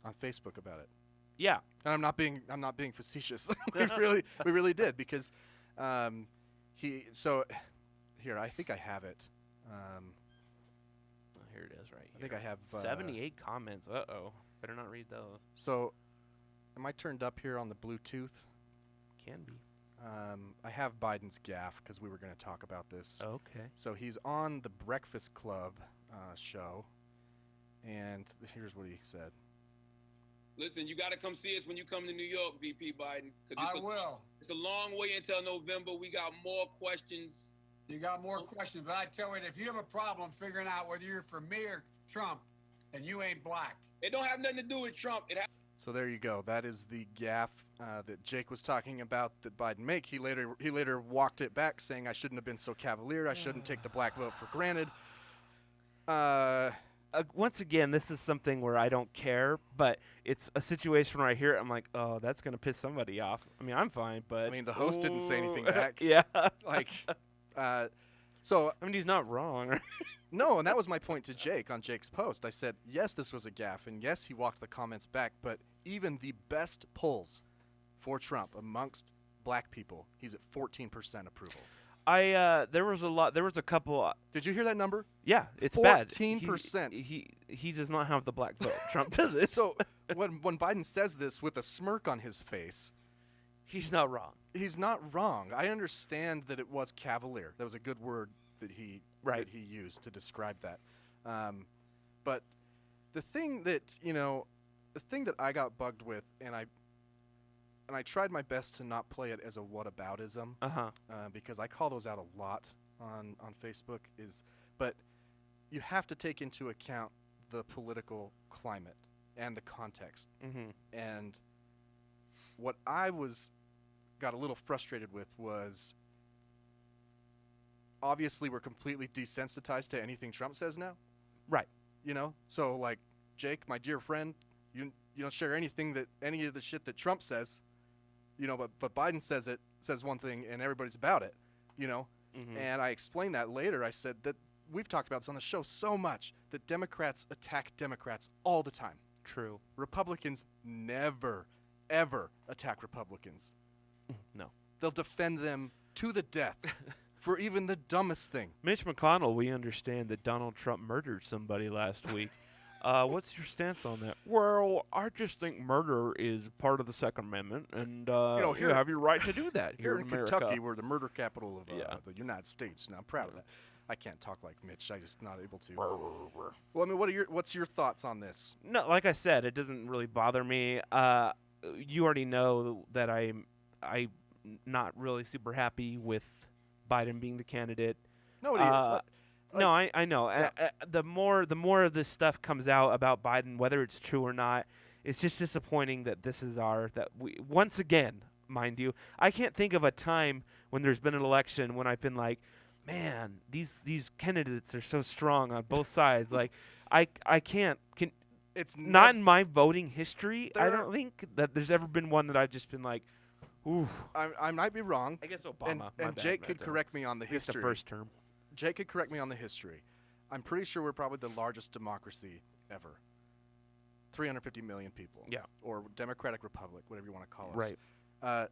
S7: on Facebook about it.
S8: Yeah.
S7: And I'm not being facetious. we really did because Here, I think I have it.
S8: Here it is right here.
S7: I think I have
S8: 78 comments. Uh-oh. Better not read those.
S7: So, am I turned up here on the Bluetooth?
S8: Can be.
S7: I have Biden's gaffe because we were going to talk about this.
S8: Okay.
S7: So he's on the Breakfast Club show, and here's what he said.
S13: Listen, you got to come see us when you come to New York, VP Biden.
S3: I will.
S13: It's a long way until November. We got more questions.
S3: You got more questions, but I tell you, if you have a problem figuring out whether you're for me or Trump, and you ain't black.
S13: It don't have nothing to do with Trump.
S7: So there you go. That is the gaffe that Jake was talking about that Biden make. He later walked it back, saying I shouldn't have been so cavalier. I shouldn't take the black vote for granted.
S8: Once again, this is something where I don't care, but it's a situation where I hear it, I'm like, oh, that's going to piss somebody off. I mean, I'm fine, but...
S7: I mean, the host didn't say anything back.
S8: Yeah.
S7: Like, so...
S8: I mean, he's not wrong.
S7: No, and that was my point to Jake on Jake's post. I said, yes, this was a gaffe, and yes, he walked the comments back, but even the best polls for Trump amongst black people, he's at 14% approval.
S8: There was a couple.
S7: Did you hear that number?
S8: Yeah, it's bad.
S7: 14%.
S8: He does not have the black vote. Trump does it.
S7: So when Biden says this with a smirk on his face,
S8: he's not wrong.
S7: He's not wrong. I understand that it was cavalier. That was a good word that he used to describe that. But the thing that I got bugged with, and I tried my best to not play it as a whataboutism, because I call those out a lot on Facebook. But you have to take into account the political climate and the context.
S8: Mm-hmm.
S7: And what I got a little frustrated with was, obviously we're completely desensitized to anything Trump says now.
S8: Right.
S7: So like, Jake, my dear friend, you don't share any of the shit that Trump says. But Biden says one thing and everybody's about it,
S8: Mm-hmm.
S7: And I explained that later. I said that we've talked about this on the show so much that Democrats attack Democrats all the time.
S8: True.
S7: Republicans never, ever attack Republicans.
S8: No.
S7: They'll defend them to the death for even the dumbest thing.
S8: Mitch McConnell, we understand that Donald Trump murdered somebody last week. What's your stance on that? Well, I just think murder is part of the Second Amendment, and you have your right to do that
S7: here
S8: in
S7: in
S8: America.
S7: Kentucky, we're the murder capital of the United States, and I'm proud of that. I can't talk like Mitch. I'm just not able to. Well, I mean, what's your thoughts on this?
S8: No, like I said, it doesn't really bother me. You already know that I'm not really super happy with Biden being the candidate. No, I know.
S7: Yeah.
S8: The more of this stuff comes out about Biden, whether it's true or not, it's just disappointing that we once again, mind you, I can't think of a time when there's been an election when I've been like, man, these candidates are so strong on both sides. Like, I can't. It's not in my voting history. I don't think that there's ever been one that I've just been like, ooh.
S7: I might be wrong.
S8: I guess Obama.
S7: And Jake could correct me on the history.
S8: The first term.
S7: Jake could correct me on the history. I'm pretty sure we're probably the largest democracy ever. 350 million people.
S8: Yeah.
S7: Or Democratic Republic, whatever you want to call us.
S8: Right.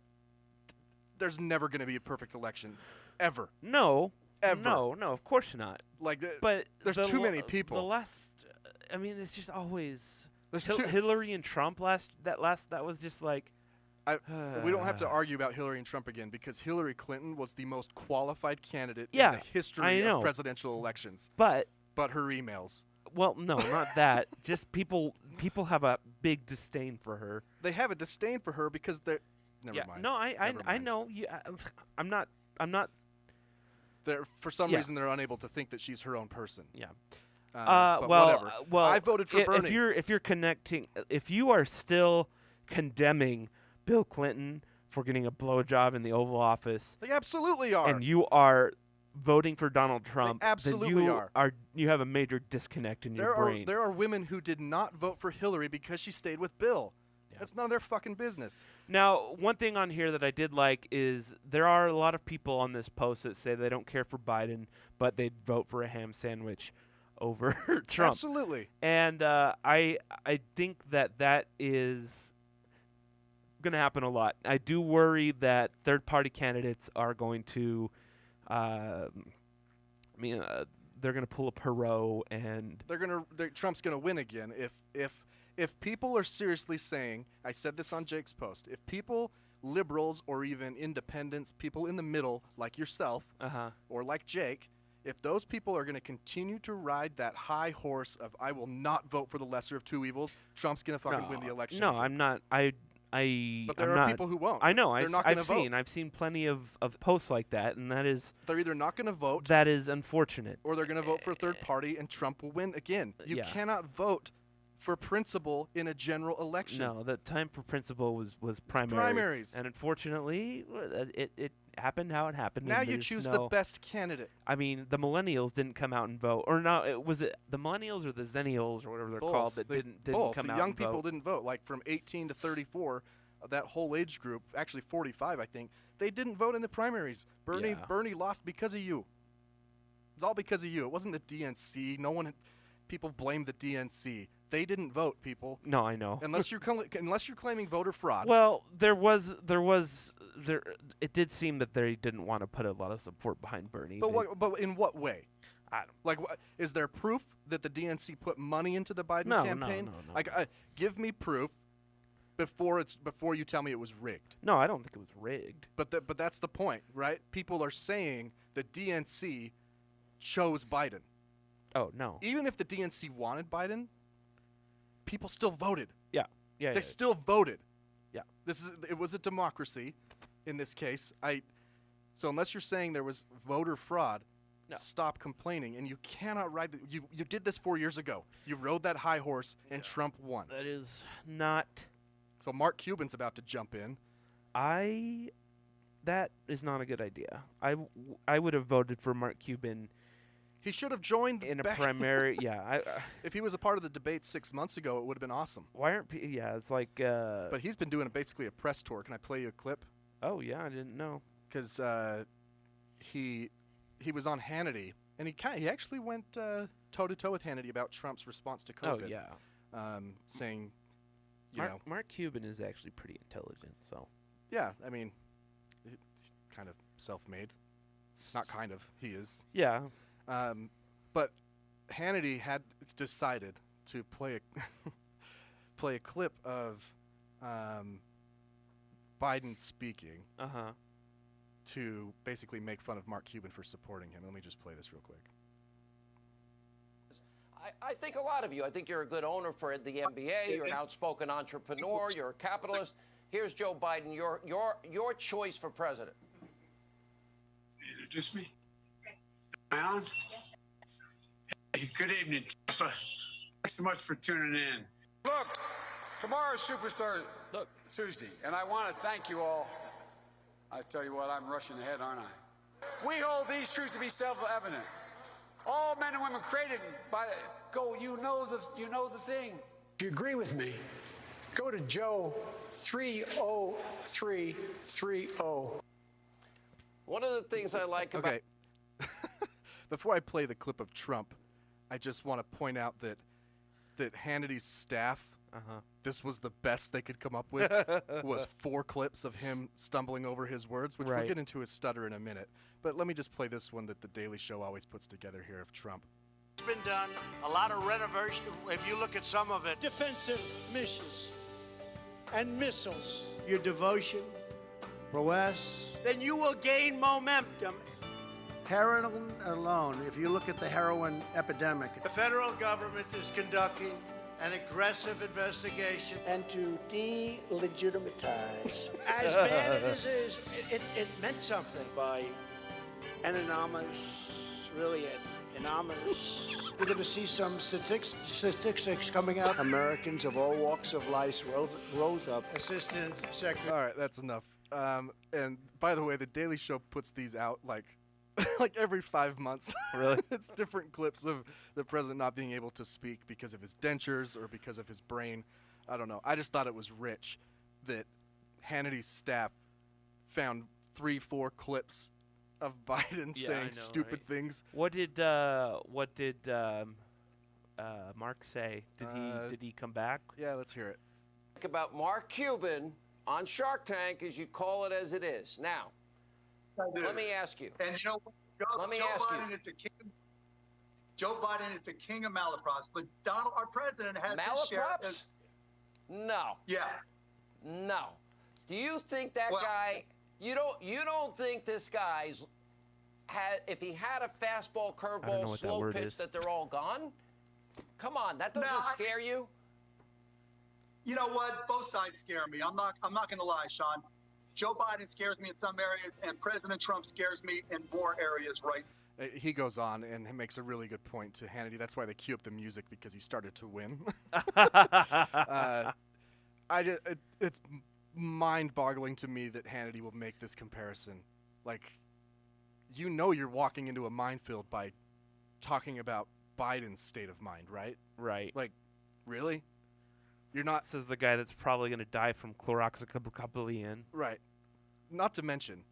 S7: There's never going to be a perfect election, ever.
S8: No.
S7: Ever.
S8: No, of course not.
S7: But there's too many people.
S8: I mean, it's just always
S7: There's
S8: Hillary and Trump that was just like.
S7: We don't have to argue about Hillary and Trump again because Hillary Clinton was the most qualified candidate in the history of presidential elections.
S8: But
S7: her emails.
S8: Well, no, not that. Just people have a big disdain for her.
S7: They have a disdain for her because they're. Never mind.
S8: No, I know. I'm not.
S7: For some reason, they're unable to think that she's her own person.
S8: Yeah.
S7: But whatever.
S8: I
S7: voted for Bernie.
S8: If you are still condemning Bill Clinton for getting a blowjob in the Oval Office,
S7: they absolutely are,
S8: and you are voting for Donald Trump,
S7: they absolutely
S8: then you have a major disconnect in your brain.
S7: There are women who did not vote for Hillary because she stayed with Bill. Yeah. That's none of their fucking business.
S8: Now, one thing on here that I did like is there are a lot of people on this post that say they don't care for Biden, but they'd vote for a ham sandwich over Trump.
S7: Absolutely.
S8: And I think that is going to happen a lot. I do worry that third-party candidates are going to mean, they're going to pull a Perot and
S7: Trump's gonna win again if people are seriously saying, I said this on Jake's post, if people, liberals or even independents, people in the middle like yourself or like Jake, if those people are going to continue to ride that high horse of I will not vote for the lesser of two evils, Trump's going to fucking win the election.
S8: No,
S7: again.
S8: I'm not. But
S7: there are people who won't.
S8: I know.
S7: They're not gonna vote.
S8: I've seen plenty of posts like that, and that is.
S7: They're either not going to vote.
S8: That is unfortunate.
S7: Or they're going to vote for a third party, and Trump will win again. You cannot vote for principle in a general election.
S8: No, the time for principle was
S7: primaries,
S8: and unfortunately, it happened how it happened.
S7: Now you choose the best candidate.
S8: I mean, the millennials didn't come out and vote, or no? Was it the millennials or the zennials or whatever they're called that didn't come out and vote?
S7: The young people didn't vote. Like from 18 to 34, that whole age group, actually 45, I think, they didn't vote in the primaries. Bernie lost because of you. It's all because of you. It wasn't the DNC. People blame the DNC. They didn't vote, people.
S8: No, I know.
S7: Unless you're claiming voter fraud.
S8: Well, it did seem that they didn't want to put a lot of support behind Bernie.
S7: But in what way? Is there proof that the DNC put money into the Biden campaign?
S8: No.
S7: Like, give me proof before you tell me it was rigged.
S8: No, I don't think it was rigged.
S7: But that's the point, right? People are saying the DNC chose Biden.
S8: Oh no!
S7: Even if the DNC wanted Biden, people still voted.
S8: Yeah.
S7: They still voted.
S8: Yeah.
S7: It was a democracy, in this case. So unless you're saying there was voter fraud, stop complaining. And you cannot ride. You did this 4 years ago. You rode that high horse, and Trump won.
S8: That is not.
S7: So Mark Cuban's about to jump in.
S8: That is not a good idea. I would have voted for Mark Cuban.
S7: He should have joined
S8: in a primary.
S7: If he was a part of the debate 6 months ago, it would have been awesome.
S8: Why aren't? It's like.
S7: But he's been doing basically a press tour. Can I play you a clip?
S8: Oh yeah, I didn't know.
S7: Because he was on Hannity, and he actually went toe to toe with Hannity about Trump's response to COVID.
S8: Oh yeah.
S7: Saying,
S8: Mark Cuban is actually pretty intelligent. So.
S7: Yeah, I mean, he's kind of self-made. Not kind of. He is.
S8: Yeah.
S7: But Hannity had decided to play a clip of Biden speaking to basically make fun of Mark Cuban for supporting him. Let me just play this real quick.
S14: I think a lot of you. I think you're a good owner for the NBA. You're an outspoken entrepreneur. You're a capitalist. Here's Joe Biden, your choice for president.
S3: Introduce me. Am I on? Yes. Hey, good evening, Tampa. Thanks so much for tuning in. Look, tomorrow's Superstar Tuesday, and I want to thank you all. I tell you what, I'm rushing ahead, aren't I? We hold these truths to be self-evident. All men and women created by you know the thing. If you agree with me, go to Joe 30330.
S14: One of the things I like about...
S7: Okay. Before I play the clip of Trump, I just want to point out that Hannity's staff, this was the best they could come up with, was 4 clips of him stumbling over his words, which we'll get into his stutter in a minute. But let me just play this one that The Daily Show always puts together here of Trump.
S15: It's been done. A lot of renovation. If you look at some of it.
S16: Defensive missions and missiles. Your devotion, prowess. Then you will gain momentum. Heroin alone, if you look at the heroin epidemic. The federal government is conducting an aggressive investigation. And to delegitimize. As bad as it is, it meant something by an anonymous, really anonymous. You're going to see some statistics coming out. Americans of all walks of life rose up. Assistant Secretary.
S7: All right, that's enough. And by the way, The Daily Show puts these out like every 5 months.
S8: Really?
S7: It's different clips of the president not being able to speak because of his dentures or because of his brain. I don't know. I just thought it was rich that Hannity's staff found 3-4 clips of Biden saying stupid things.
S8: What did Mark say? Did he come back?
S7: Yeah, let's hear it.
S14: About Mark Cuban on Shark Tank is you call it as it is. Now, let me ask you.
S17: And you know what? Joe Biden is the king Joe Biden is the king of malaprops, but Donald, our president, has his share.
S14: Malaprops? No.
S17: Yeah.
S14: No. Do you think that guy? You don't think this guy's had? If he had a fastball, curveball, slow pitch, that they're all gone? Come on, that doesn't scare you.
S17: You know what? Both sides scare me. I'm not going to lie, Sean. Joe Biden scares me in some areas, and President Trump scares me in more areas, right?
S7: He goes on and he makes a really good point to Hannity. That's why they cue up the music, because he started to win. It's mind-boggling to me that Hannity will make this comparison. Like, you know you're walking into a minefield by talking about Biden's state of mind, right?
S8: Right.
S7: Like, really? You're not...
S8: Says the guy that's probably going to die from chloroxycopylene.
S7: Right. Not to mention,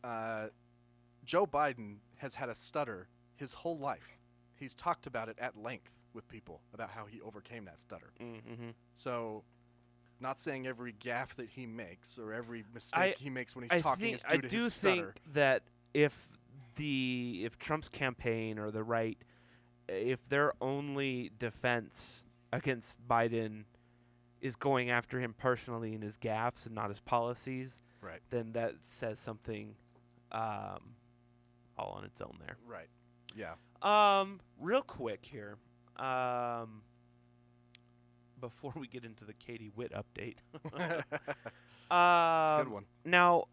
S7: Joe Biden has had a stutter his whole life. He's talked about it at length with people about how he overcame that stutter.
S8: Mm-hmm.
S7: So, not saying every gaffe that he makes or every mistake he makes when he's talking is due to his stutter.
S8: I do think that if Trump's campaign or the right, if their only defense against Biden is going after him personally in his gaffes and not his policies,
S7: right, then
S8: that says something all on its own there.
S7: Right. Yeah.
S8: Real quick here, before we get into the Katie Witt update.
S7: It's a good one.
S8: Now,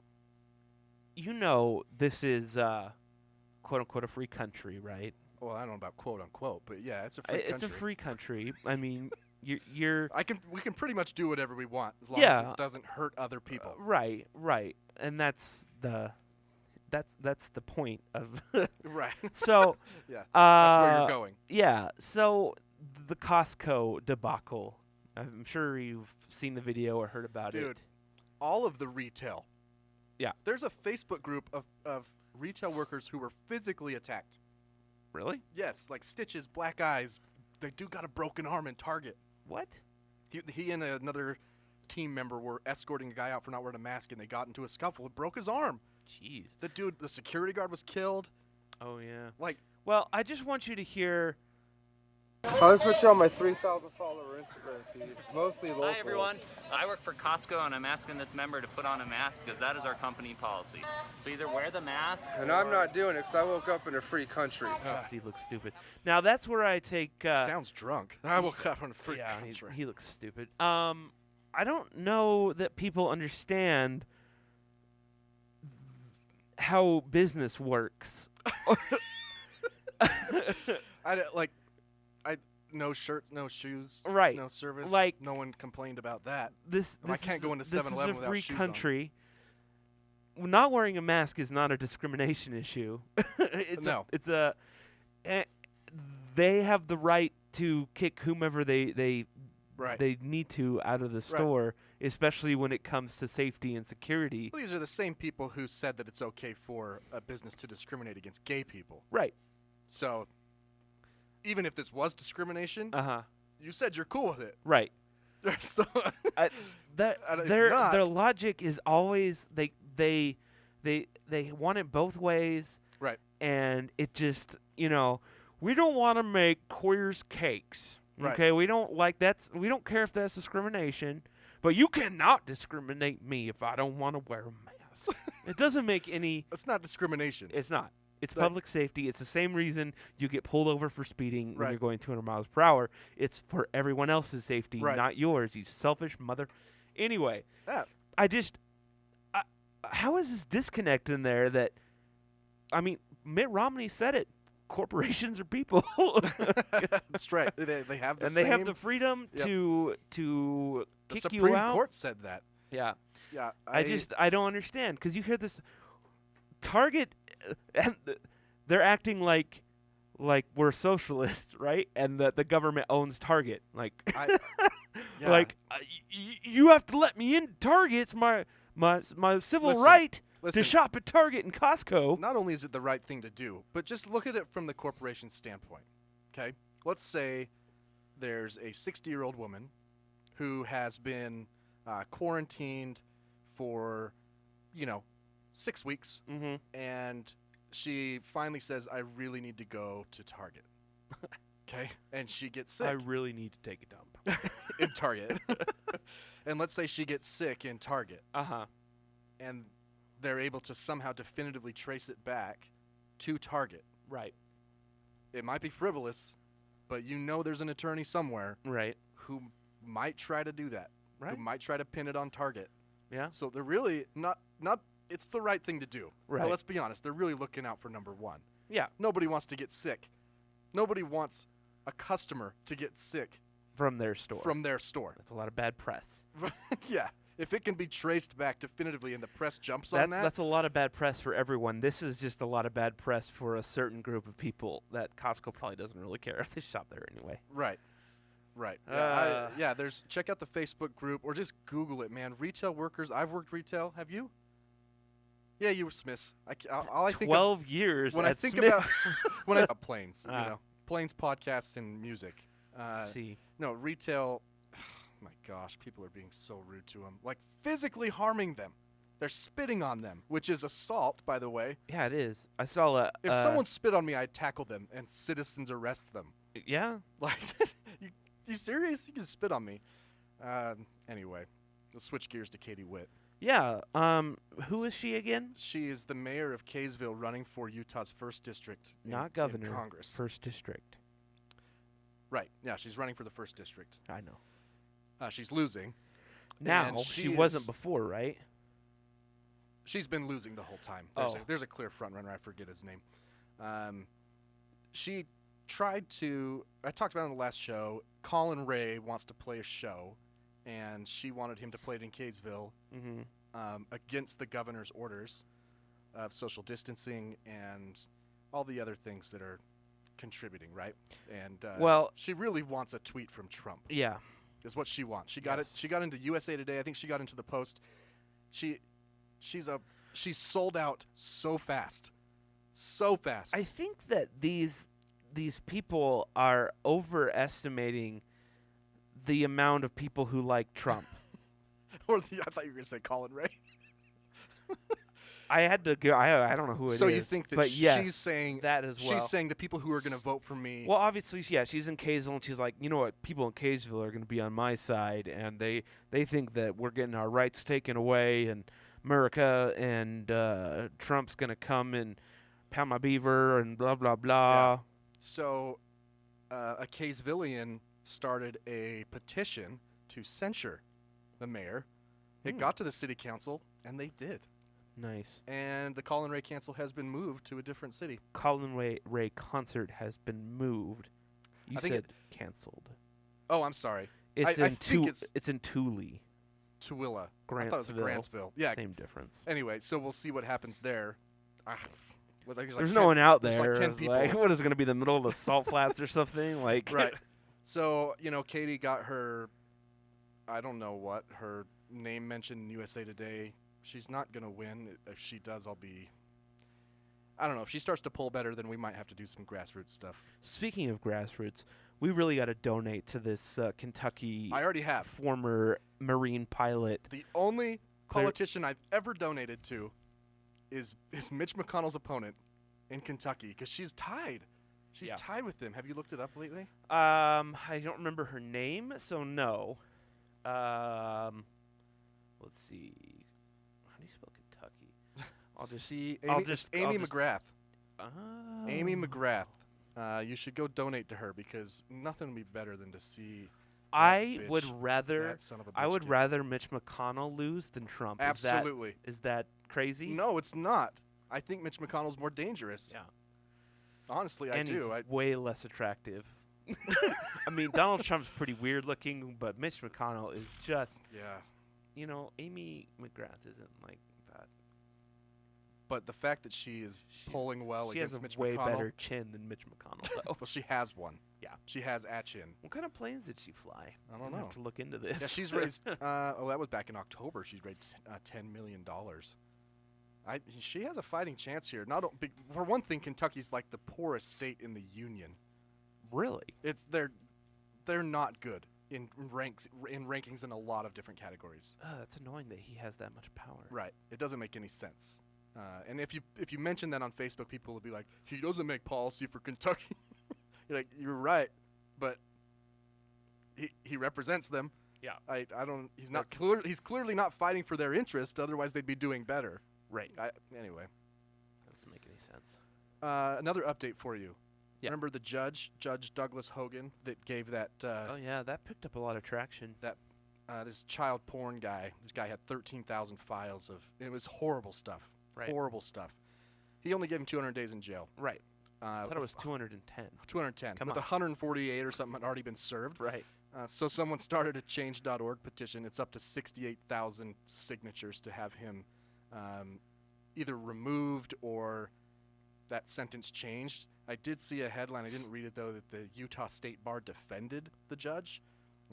S8: you know this is quote unquote a free country, right?
S7: Well, I don't know about quote unquote, but yeah, it's a free country.
S8: It's a free country. I mean, you're.
S7: We can pretty much do whatever we want as long as it doesn't hurt other people.
S8: Right. And that's the point of
S7: right.
S8: So
S7: yeah, that's where you're going.
S8: Yeah. So the Costco debacle. I'm sure you've seen the video or heard about it.
S7: Dude, all of the retail.
S8: Yeah.
S7: There's a Facebook group of retail workers who were physically attacked.
S8: Really?
S7: Yes, like stitches, black eyes. The dude got a broken arm in Target.
S8: What?
S7: He and another team member were escorting a guy out for not wearing a mask, and they got into a scuffle. It broke his arm.
S8: Jeez.
S7: The security guard was killed.
S8: Oh, yeah.
S7: Like,
S8: well, I just want you to hear.
S18: I was put you on my 3,000 follower Instagram feed, mostly locals.
S19: Hi everyone, I work for Costco and I'm asking this member to put on a mask because that is our company policy. So either wear the mask
S18: and I'm not doing it because I woke up in a free country.
S8: He looks stupid. Now that's where I take...
S7: Sounds drunk. I woke up in a free country.
S8: He looks stupid. I don't know that people understand how business works.
S7: No shirts, no shoes,
S8: right?
S7: No service.
S8: Like,
S7: no one complained about that.
S8: I can't
S7: go into 7-Eleven without shoes
S8: This is a free country. Not wearing a mask is not a discrimination issue. They have the right to kick whomever they need to out of the store, especially when it comes to safety and security.
S7: These are the same people who said that it's okay for a business to discriminate against gay people.
S8: Right.
S7: So, even if this was discrimination, you said you're cool with it.
S8: Right.
S7: So
S8: their logic is always they want it both ways.
S7: Right.
S8: And it just, we don't want to make queers cakes.
S7: Right.
S8: Okay, we don't care if that's discrimination, but you cannot discriminate me if I don't want to wear a mask. It doesn't make any.
S7: It's not discrimination.
S8: It's not. It's public safety. It's the same reason you get pulled over for speeding when you're going 200 miles per hour. It's for everyone else's safety, not yours. You selfish mother. Anyway, how is this disconnect in there that, Mitt Romney said it. Corporations are people.
S7: That's right. They have the
S8: and they have the freedom to kick you out.
S7: The Supreme Court said that.
S8: Yeah.
S7: Yeah.
S8: I don't understand because you hear this Target, and they're acting like we're socialists, right? And that the government owns Target. You have to let me in Target. It's my civil right to shop at Target and Costco.
S7: Not only is it the right thing to do, but just look at it from the corporation standpoint. Okay? Let's say there's a 60-year-old woman who has been quarantined for, 6 weeks, and she finally says, I really need to go to Target. Okay, and she gets sick.
S8: I really need to take a dump.
S7: In Target. And let's say she gets sick in Target.
S8: Uh-huh.
S7: And they're able to somehow definitively trace it back to Target.
S8: Right.
S7: It might be frivolous, but you know there's an attorney somewhere
S8: right.
S7: who might try to do that.
S8: Right.
S7: Who might try to pin it on Target.
S8: Yeah.
S7: So they're really not it's the right thing to do.
S8: Right.
S7: But let's be honest, they're really looking out for number one.
S8: Yeah.
S7: Nobody wants to get sick. Nobody wants a customer to get sick
S8: From their store.
S7: from their store.
S8: That's a lot of bad press.
S7: Yeah. If it can be traced back definitively and the press jumps on that.
S8: That's a lot of bad press for everyone. This is just a lot of bad press for a certain group of people that Costco probably doesn't really care if they shop there anyway.
S7: Right. Right. There's check out the Facebook group or just Google it, man. Retail workers. I've worked retail. Have you? Yeah, you were Smiths. All I think
S8: 12 years
S7: when
S8: at
S7: I think
S8: Smith.
S7: about when I planes, you know, planes, podcasts, and music.
S8: See.
S7: No, retail. My gosh, people are being so rude to them, like physically harming them. They're spitting on them, which is assault, by the way.
S8: Yeah, it is. I saw a.
S7: If someone spit on me, I'd tackle them and citizens arrest them.
S8: Yeah.
S7: Like, you serious? You can spit on me. Anyway, let's switch gears to Katie Witt.
S8: Yeah. Who is she again?
S7: She is the mayor of Kaysville, running for Utah's 1st district.
S8: Not governor.
S7: In Congress.
S8: 1st district.
S7: Right. Yeah, she's running for the 1st district.
S8: I know.
S7: She's losing.
S8: Now she wasn't before, right?
S7: She's been losing the whole time. There's a clear front runner. I forget his name. She tried to. I talked about it on the last show. Colin Ray wants to play a show, and she wanted him to play it in Kaysville against the governor's orders of social distancing and all the other things that are contributing, right? And she really wants a tweet from Trump.
S8: Yeah.
S7: Is what she wants. She got it. She got into USA Today. I think she got into the Post. She's sold out so fast. So fast.
S8: I think that these people are overestimating the amount of people who like Trump.
S7: I thought you were going to say Colin Ray.
S8: I had to go. I don't know who it is.
S7: So you think that
S8: but yes,
S7: she's saying
S8: that as well?
S7: She's saying the people who are going to vote for me.
S8: Well, obviously, yeah, she's in Kaysville, and she's like, you know what? People in Kaysville are going to be on my side, and they think that we're getting our rights taken away, and America and Trump's going to come and pound my beaver and blah blah blah.
S7: Yeah. So, a Kaysvillian started a petition to censure the mayor. It got to the city council, and they did.
S8: Nice.
S7: And the Colin Ray cancel has been moved to a different city.
S8: Colin Ray concert has been moved. You said canceled.
S7: Oh, I'm sorry.
S8: It's in Tooele.
S7: Tooele.
S8: Grantsville.
S7: I thought it was Grantsville. Yeah.
S8: Same difference.
S7: Anyway, so we'll see what happens there.
S8: There's no one out there.
S7: There's like 10 people.
S8: Like, what is it going to be, the middle of the Salt Flats or something? Like,
S7: right. So, Katie got her, I don't know what, her name mentioned in USA Today. She's not going to win. If she does, I don't know. If she starts to pull better, then we might have to do some grassroots stuff.
S8: Speaking of grassroots, we really got to donate to this Kentucky
S7: I already have.
S8: Former Marine pilot.
S7: The only politician I've ever donated to is Mitch McConnell's opponent in Kentucky, because she's tied. She's tied with him. Have you looked it up lately?
S8: I don't remember her name, so no. Let's see. How do you spell Kentucky?
S7: I'll just see. Amy McGrath. Amy McGrath. You should go donate to her, because nothing would be better than to see.
S8: I would rather Mitch McConnell lose than Trump.
S7: Absolutely.
S8: Is that crazy?
S7: No, it's not. I think Mitch McConnell's more dangerous.
S8: Yeah.
S7: Honestly,
S8: and
S7: I do.
S8: He's way less attractive. I mean, Donald Trump's pretty weird looking, but Mitch McConnell is just.
S7: Yeah.
S8: Amy McGrath isn't like that.
S7: But the fact that she is polling well against Mitch McConnell.
S8: She has a way better chin than Mitch McConnell, though.
S7: Well, she has one.
S8: Yeah.
S7: She has a chin.
S8: What kind of planes did she fly?
S7: I don't know.
S8: Have to look into this.
S7: Yeah, she's raised. That was back in October. She's raised $10 million. She has a fighting chance here. For one thing, Kentucky's like the poorest state in the union.
S8: Really?
S7: They're not good in rankings in a lot of different categories.
S8: That's annoying that he has that much power.
S7: Right. It doesn't make any sense. And if you mention that on Facebook, people will be like, he doesn't make policy for Kentucky. You're like, you're right, but he represents them.
S8: Yeah.
S7: I don't. He's not clear. He's clearly not fighting for their interest. Otherwise, they'd be doing better.
S8: Right.
S7: Anyway.
S8: Doesn't make any sense.
S7: Another update for you.
S8: Yeah.
S7: Remember the Judge Douglas Hogan, that gave that.
S8: Oh yeah, that picked up a lot of traction.
S7: That this child porn guy. This guy had 13,000 files of. It was horrible stuff.
S8: Right.
S7: Horrible stuff. He only gave him 200 days in jail.
S8: Right. I thought it was 210.
S7: 210.
S8: Come
S7: with
S8: on.
S7: 148 or something had already been served.
S8: Right.
S7: So someone started a Change.org petition. It's up to 68,000 signatures to have him either removed or that sentence changed. I did see a headline. I didn't read it, though, that the Utah State Bar defended the judge.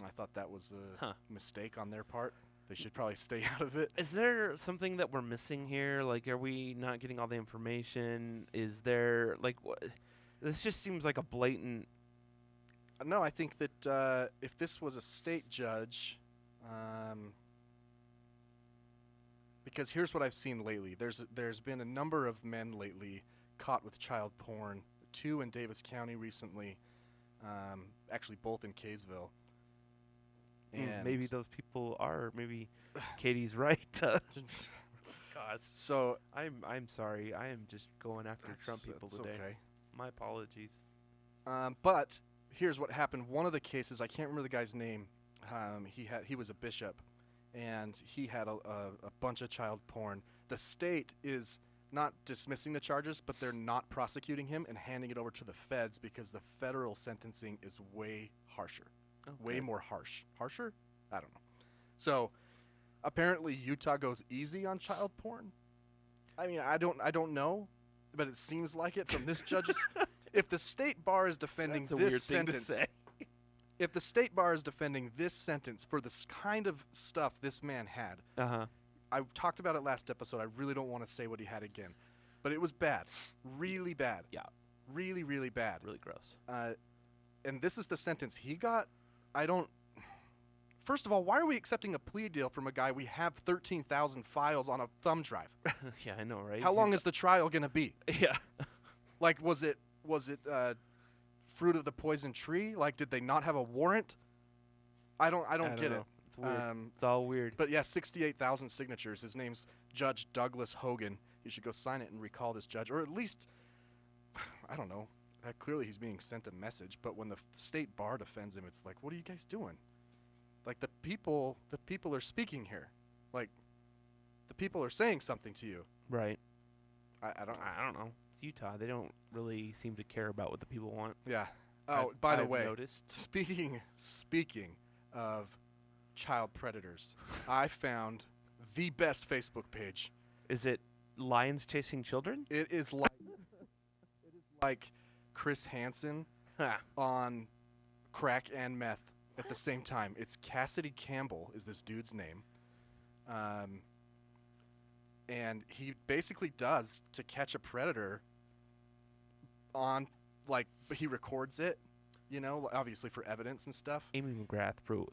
S7: I thought that was a mistake on their part. They should probably stay out of it.
S8: Is there something that we're missing here? Like, are we not getting all the information? Is there, like, what? This just seems like a blatant.
S7: No, I think that if this was a state judge, because here's what I've seen lately. There's been a number of men lately caught with child porn. 2 in Davis County recently, actually both in Kaysville. And
S8: maybe those people are. Maybe Katie's right. God.
S7: So
S8: I'm sorry. I am just going after Trump people today.
S7: Okay.
S8: My apologies.
S7: But here's what happened. One of the cases, I can't remember the guy's name. He was a bishop, and he had a bunch of child porn. The state is not dismissing the charges, but they're not prosecuting him and handing it over to the feds because the federal sentencing is way harsher.
S8: Okay.
S7: Way more harsh. Harsher? I don't know. So apparently Utah goes easy on child porn. I mean, I don't know, but it seems like it from this judge's. If the state bar is defending this sentence, if the state bar is defending this sentence for this kind of stuff this man had, I talked about it last episode. I really don't want to say what he had again, but it was bad, really bad.
S8: Yeah,
S7: really, really bad,
S8: really gross.
S7: And this is the sentence he got. I don't. First of all, why are we accepting a plea deal from a guy we have 13,000 files on a thumb drive?
S8: Yeah, I know, right?
S7: How long is the trial gonna be?
S8: Yeah.
S7: Like, was it fruit of the poison tree? Like, did they not have a warrant? I don't get it.
S8: It's weird. It's all weird.
S7: But yeah, 68,000 signatures. His name's Judge Douglas Hogan. You should go sign it and recall this judge, or at least, I don't know. Clearly, he's being sent a message. But when the state bar defends him, it's like, what are you guys doing? Like, the people are speaking here. Like, the people are saying something to you.
S8: Right.
S7: I don't
S8: know. It's Utah. They don't really seem to care about what the people want.
S7: Yeah. Oh, by the
S8: I've
S7: way,
S8: noticed.
S7: Speaking of child predators, I found the best Facebook page.
S8: Is it Lions Chasing Children?
S7: It is like Chris Hansen on crack and meth at the same time. It's Cassidy Campbell is this dude's name. And he basically does To Catch a Predator on, like, he records it, you know, obviously for evidence and stuff.
S8: Amy McGrath through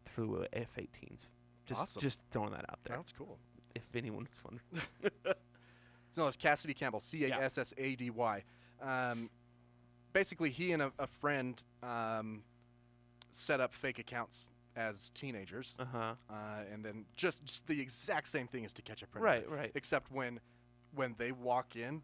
S8: F-18s.
S7: Awesome.
S8: Just throwing that out there.
S7: That's cool.
S8: If anyone was wondering.
S7: No, it's Cassidy Campbell, Cassady. Basically, he and a friend set up fake accounts as teenagers. And then just the exact same thing as To Catch a Predator.
S8: Right.
S7: Except when they walk in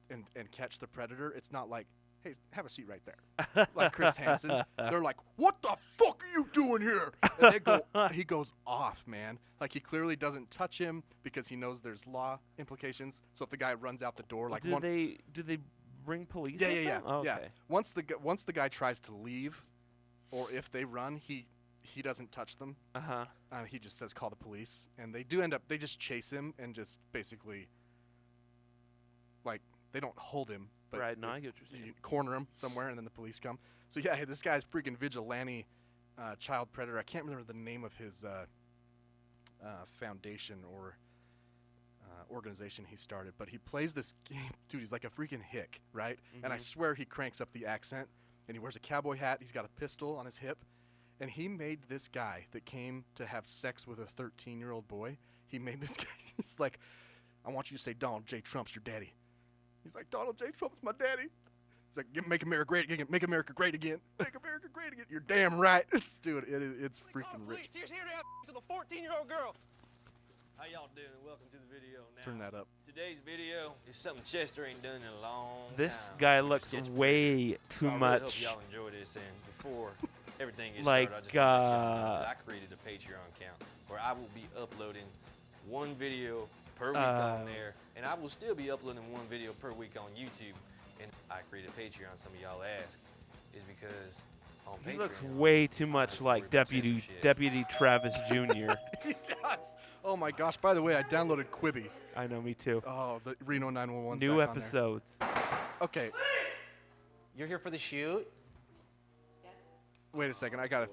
S7: and catch the predator, it's not like, hey, have a seat right there. Like Chris Hansen. They're like, what the fuck are you doing here? And he goes off, man. Like, he clearly doesn't touch him because he knows there's law implications. So if the guy runs out the door, like,
S8: do they bring police?
S7: Yeah.
S8: Oh,
S7: yeah.
S8: okay.
S7: Once the guy tries to leave, or if they run, he doesn't touch them. He just says call the police, and they just chase him and just basically, like, they don't hold him, but
S8: right. No, I get what you're saying.
S7: You corner him somewhere, and then the police come. So yeah, this guy's freaking vigilante child predator. I can't remember the name of his foundation or organization he started, but he plays this game. Dude, he's like a freaking hick, right? And I swear he cranks up the accent, and he wears a cowboy hat. He's got a pistol on his hip, and he made this guy that came to have sex with a 13-year-old boy. He made this guy. He's like, I want you to say Donald J. Trump's your daddy. He's like, Donald J. Trump's my daddy. It's like, make America great again. Make America great again. Make America great again. You're damn right. Dude, it's freaking rich.
S20: Here's to the 14-year-old girl. How y'all doing? Welcome to the video. Now,
S7: Turn that up.
S20: Today's video is something Chester ain't done in a long
S8: This
S20: time.
S8: guy looks way too
S20: I really
S8: much.
S20: hope y'all enjoy this. And before everything gets
S8: Like,
S20: started, I just want to let y'all know that I created a Patreon account where I will be uploading one video per week on there, and I will still be uploading one video per week on YouTube. And I created Patreon. Some of y'all ask is because on Patreon
S8: He looks way too much like Deputy Travis Jr.
S7: He does. Oh my gosh! By the way, I downloaded Quibi.
S8: I know, me too.
S7: Oh, the Reno 911.
S8: New episodes.
S7: Okay.
S20: You're here for the shoot?
S7: Wait a second. I gotta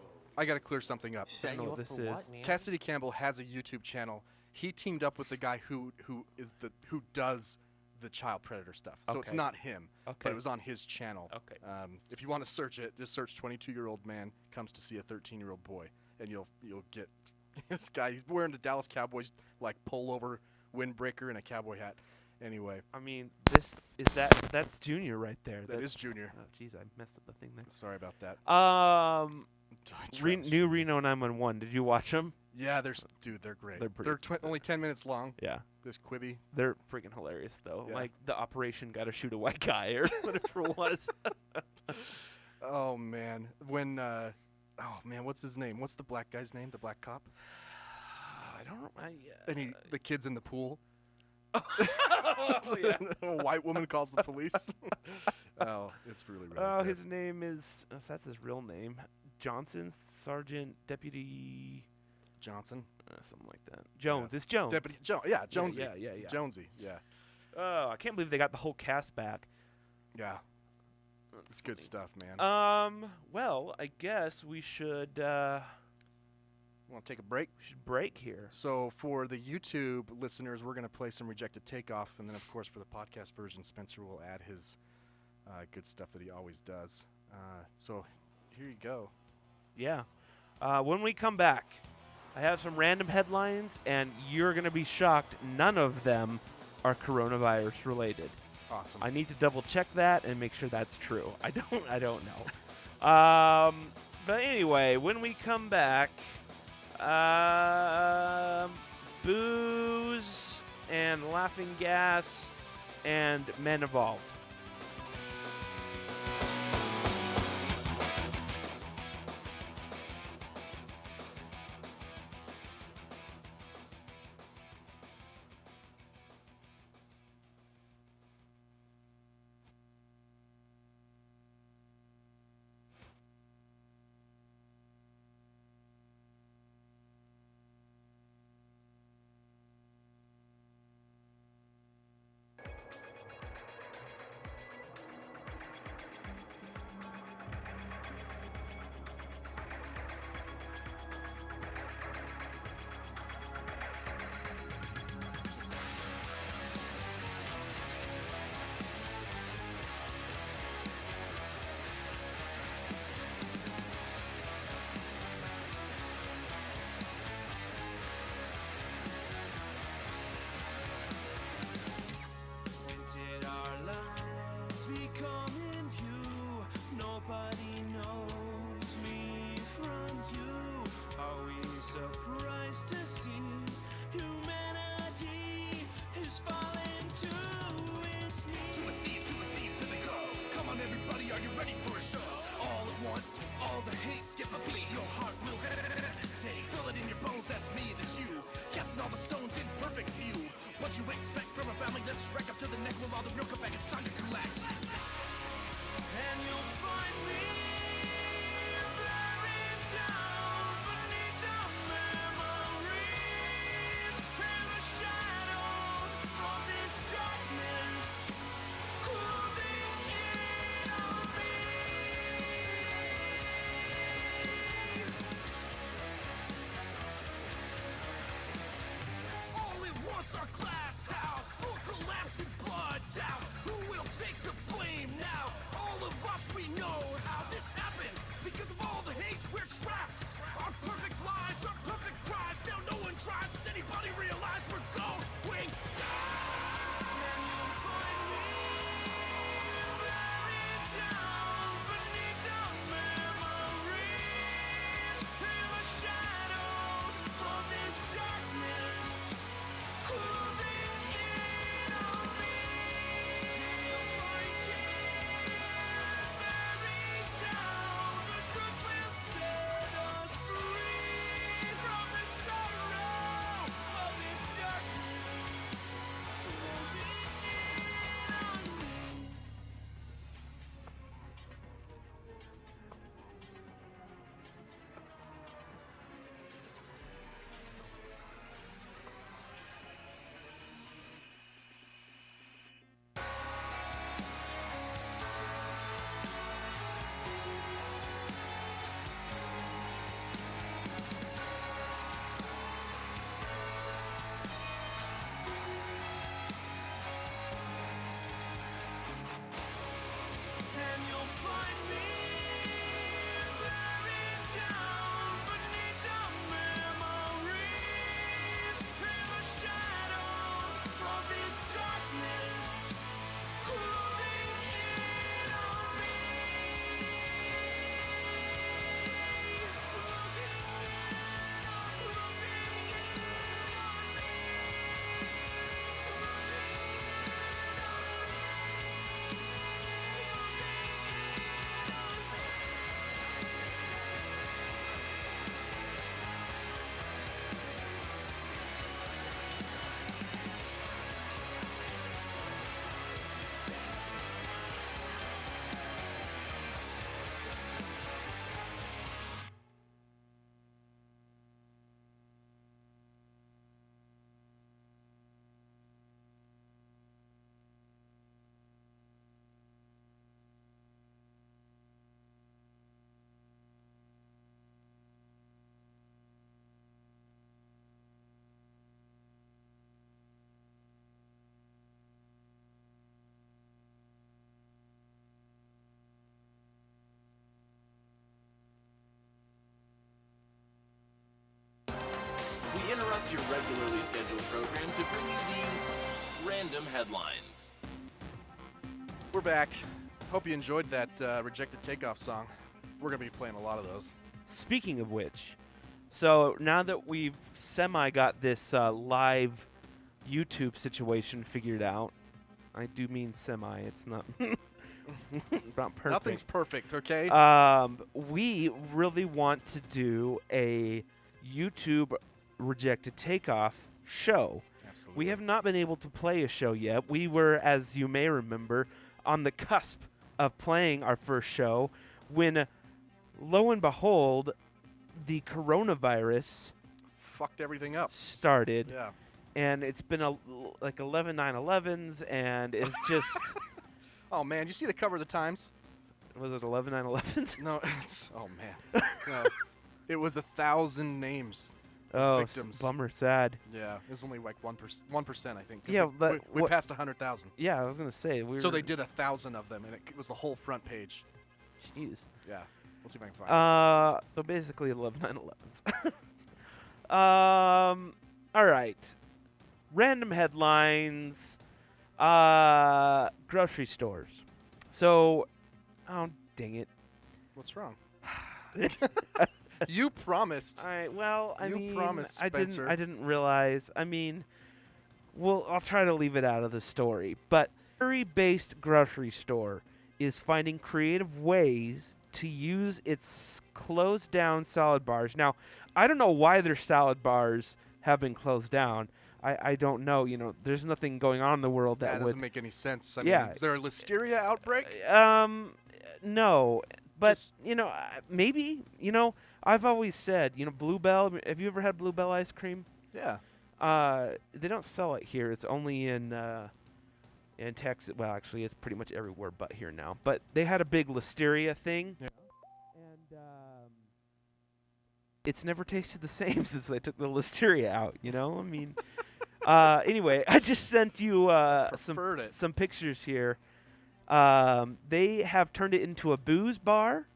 S7: clear something up.
S20: Set you up for what, man?
S7: Cassidy Campbell has a YouTube channel. He teamed up with the guy who does the child predator stuff. So it's
S8: Okay.
S7: not him.
S8: Okay.
S7: But it was on his channel.
S8: Okay.
S7: If you want to search it, just search 22-year-old man comes to see a 13-year-old boy, and you'll get this guy. He's wearing the Dallas Cowboys like pullover windbreaker and a cowboy hat. Anyway.
S8: I mean, that's Junior right there.
S7: That is Junior.
S8: Oh, jeez, I messed up the thing there.
S7: Sorry about that.
S8: New Reno 911. Did you watch them?
S7: Yeah, they're great.
S8: They're
S7: only 10 minutes long.
S8: Yeah.
S7: This Quibi.
S8: They're freaking hilarious, though.
S7: Yeah.
S8: Like, the operation got to shoot a white guy or whatever it was.
S7: Oh, man. What's his name? What's the black guy's name? The black cop?
S8: I don't know.
S7: And the kid's in the pool.
S8: Oh, yeah.
S7: A white woman calls the police. Oh, it's really good.
S8: His name is, that's his real name. Johnson, Sergeant, Deputy
S7: Johnson,
S8: something like that. Jones,
S7: Yeah.
S8: it's Jones.
S7: Deputy yeah, Jonesy.
S8: Yeah.
S7: Jonesy, yeah.
S8: Oh, I can't believe they got the whole cast back.
S7: Yeah, it's good stuff, man.
S8: Well, I guess we should.
S7: Want to take a break?
S8: We should break here.
S7: So for the YouTube listeners, we're going to play some Rejected Takeoff, and then of course for the podcast version, Spencer will add his good stuff that he always does. So here you go.
S8: Yeah. When we come back, I have some random headlines, and you're going to be shocked. None of them are coronavirus related.
S7: Awesome.
S8: I need to double check that and make sure that's true. I don't know. But anyway, when we come back, booze and laughing gas and men evolved.
S21: Surprised to see humanity is falling to its knees. To its knees, here they go. Come on, everybody, are you ready for a show? All at once, all the hate, skip a beat, your heart will hesitate. Feel it in your bones, that's me, that's you. Casting all the stones in perfect view. What you expect from a family that's wrecked up to the neck with all the real come back, it's time to collect. And you'll find me buried down beneath the memories and the shadows of this darkness closing in on me. All it was our glass house, full collapsing blood douse. Who will take the blame now? All of us, we know how this happened. Because of all the hate, we're trapped. Our perfect lies, our perfect cries. Now no one tries. Does anybody realize we're going down? And you'll find me buried
S4: we interrupt your regularly scheduled program to bring you these random headlines.
S7: We're back. Hope you enjoyed that Rejected Takeoff song. We're going to be playing a lot of those.
S8: Speaking of which, so now that we've got this live YouTube situation figured out, I do mean semi. It's not not perfect.
S7: Nothing's perfect, okay?
S8: We really want to do a YouTube Rejected Takeoff show.
S7: Absolutely.
S8: We have not been able to play a show yet. We were, as you may remember, on the cusp of playing our first show when, lo and behold, the coronavirus
S7: fucked everything up.
S8: Started.
S7: Yeah.
S8: And it's been like 11 9/11s, and it's just...
S7: Oh, man. You see the cover of the Times?
S8: Was it 11 9/11s?
S7: No. Oh, man. No. It was 1,000 names.
S8: Oh,
S7: victims.
S8: Bummer, sad.
S7: Yeah, it was only like 1%, I think.
S8: Yeah,
S7: we passed 100,000.
S8: Yeah, I was gonna say
S7: so they did 1,000 of them, and it was the whole front page.
S8: Jeez.
S7: Yeah, let's see if I can find it.
S8: So basically 11 9/11s. All right. Random headlines. Grocery stores. So, oh dang it.
S7: What's wrong? You promised.
S8: All right. Well, I
S7: mean, promised, Spencer.
S8: I didn't realize. I mean, well, I'll try to leave it out of the story. But Missouri-based grocery store is finding creative ways to use its closed-down salad bars. Now, I don't know why their salad bars have been closed down. I don't know. You know, there's nothing going on in the world that
S7: doesn't
S8: would
S7: make any sense. I
S8: yeah.
S7: mean, is there a listeria outbreak?
S8: No. But, you know, maybe, you know, I've always said, you know, Bluebell. Have you ever had Bluebell ice cream?
S7: Yeah.
S8: They don't sell it here. It's only in Texas. Well, actually, it's pretty much everywhere but here now. But they had a big listeria thing.
S7: Yeah.
S8: And it's never tasted the same since they took the listeria out, you know? I mean, anyway, I just sent you some pictures here. They have turned it into a booze bar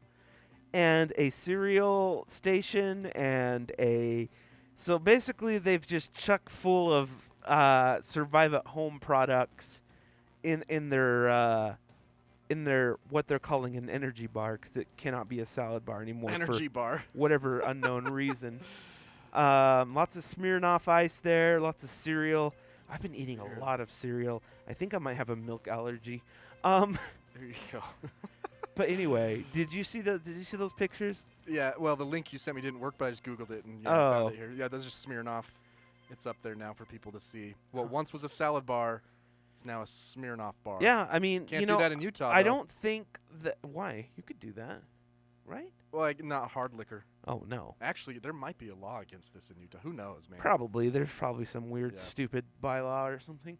S8: and a cereal station and so basically they've just chucked full of survive at home products in their what they're calling an energy bar, because it cannot be a salad bar anymore.
S7: Energy bar.
S8: Whatever unknown reason. Lots of Smirnoff Ice there, lots of cereal. I've been eating a lot of cereal. I think I might have a milk allergy.
S7: There you go.
S8: But anyway, did you see those pictures?
S7: Yeah, well, the link you sent me didn't work, but I just Googled it and found it here. Yeah, those are Smirnoff. It's up there now for people to see. What once was a salad bar is now a Smirnoff bar.
S8: Yeah, I mean,
S7: can't
S8: you know,
S7: do that in Utah.
S8: I
S7: though.
S8: don't think that. Why? You could do that, right?
S7: Well, like, not hard liquor.
S8: Oh no.
S7: Actually, there might be a law against this in Utah. Who knows, man?
S8: Probably. There's probably some weird, stupid bylaw or something.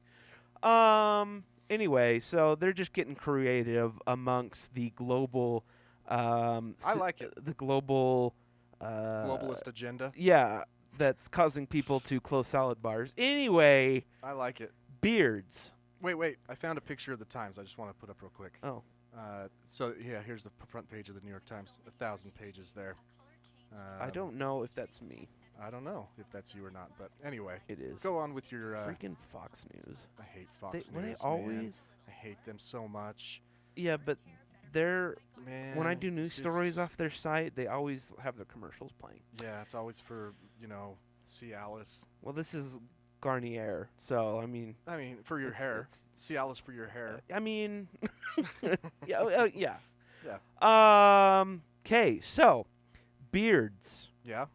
S8: Anyway, so they're just getting creative amongst the global.
S7: I like it.
S8: The global.
S7: Globalist agenda.
S8: Yeah, that's causing people to close salad bars. Anyway.
S7: I like it.
S8: Beards.
S7: Wait. I found a picture of the Times. I just want to put up real quick.
S8: Oh.
S7: So, yeah, here's the front page of the New York Times. 1,000 pages there.
S8: I don't know if that's me.
S7: I don't know if that's you or not, but anyway.
S8: It is.
S7: Go on with your...
S8: freaking Fox News.
S7: I hate Fox News,
S8: They
S7: man.
S8: always...
S7: I hate them so much.
S8: Yeah, but they're...
S7: Man,
S8: when I do news stories off their site, they always have their commercials playing.
S7: Yeah, it's always for, Cialis.
S8: Well, this is Garnier, so, I mean...
S7: for your hair. Cialis for your hair.
S8: I mean...
S7: Yeah.
S8: Yeah. Okay, so, beards.
S7: Yeah.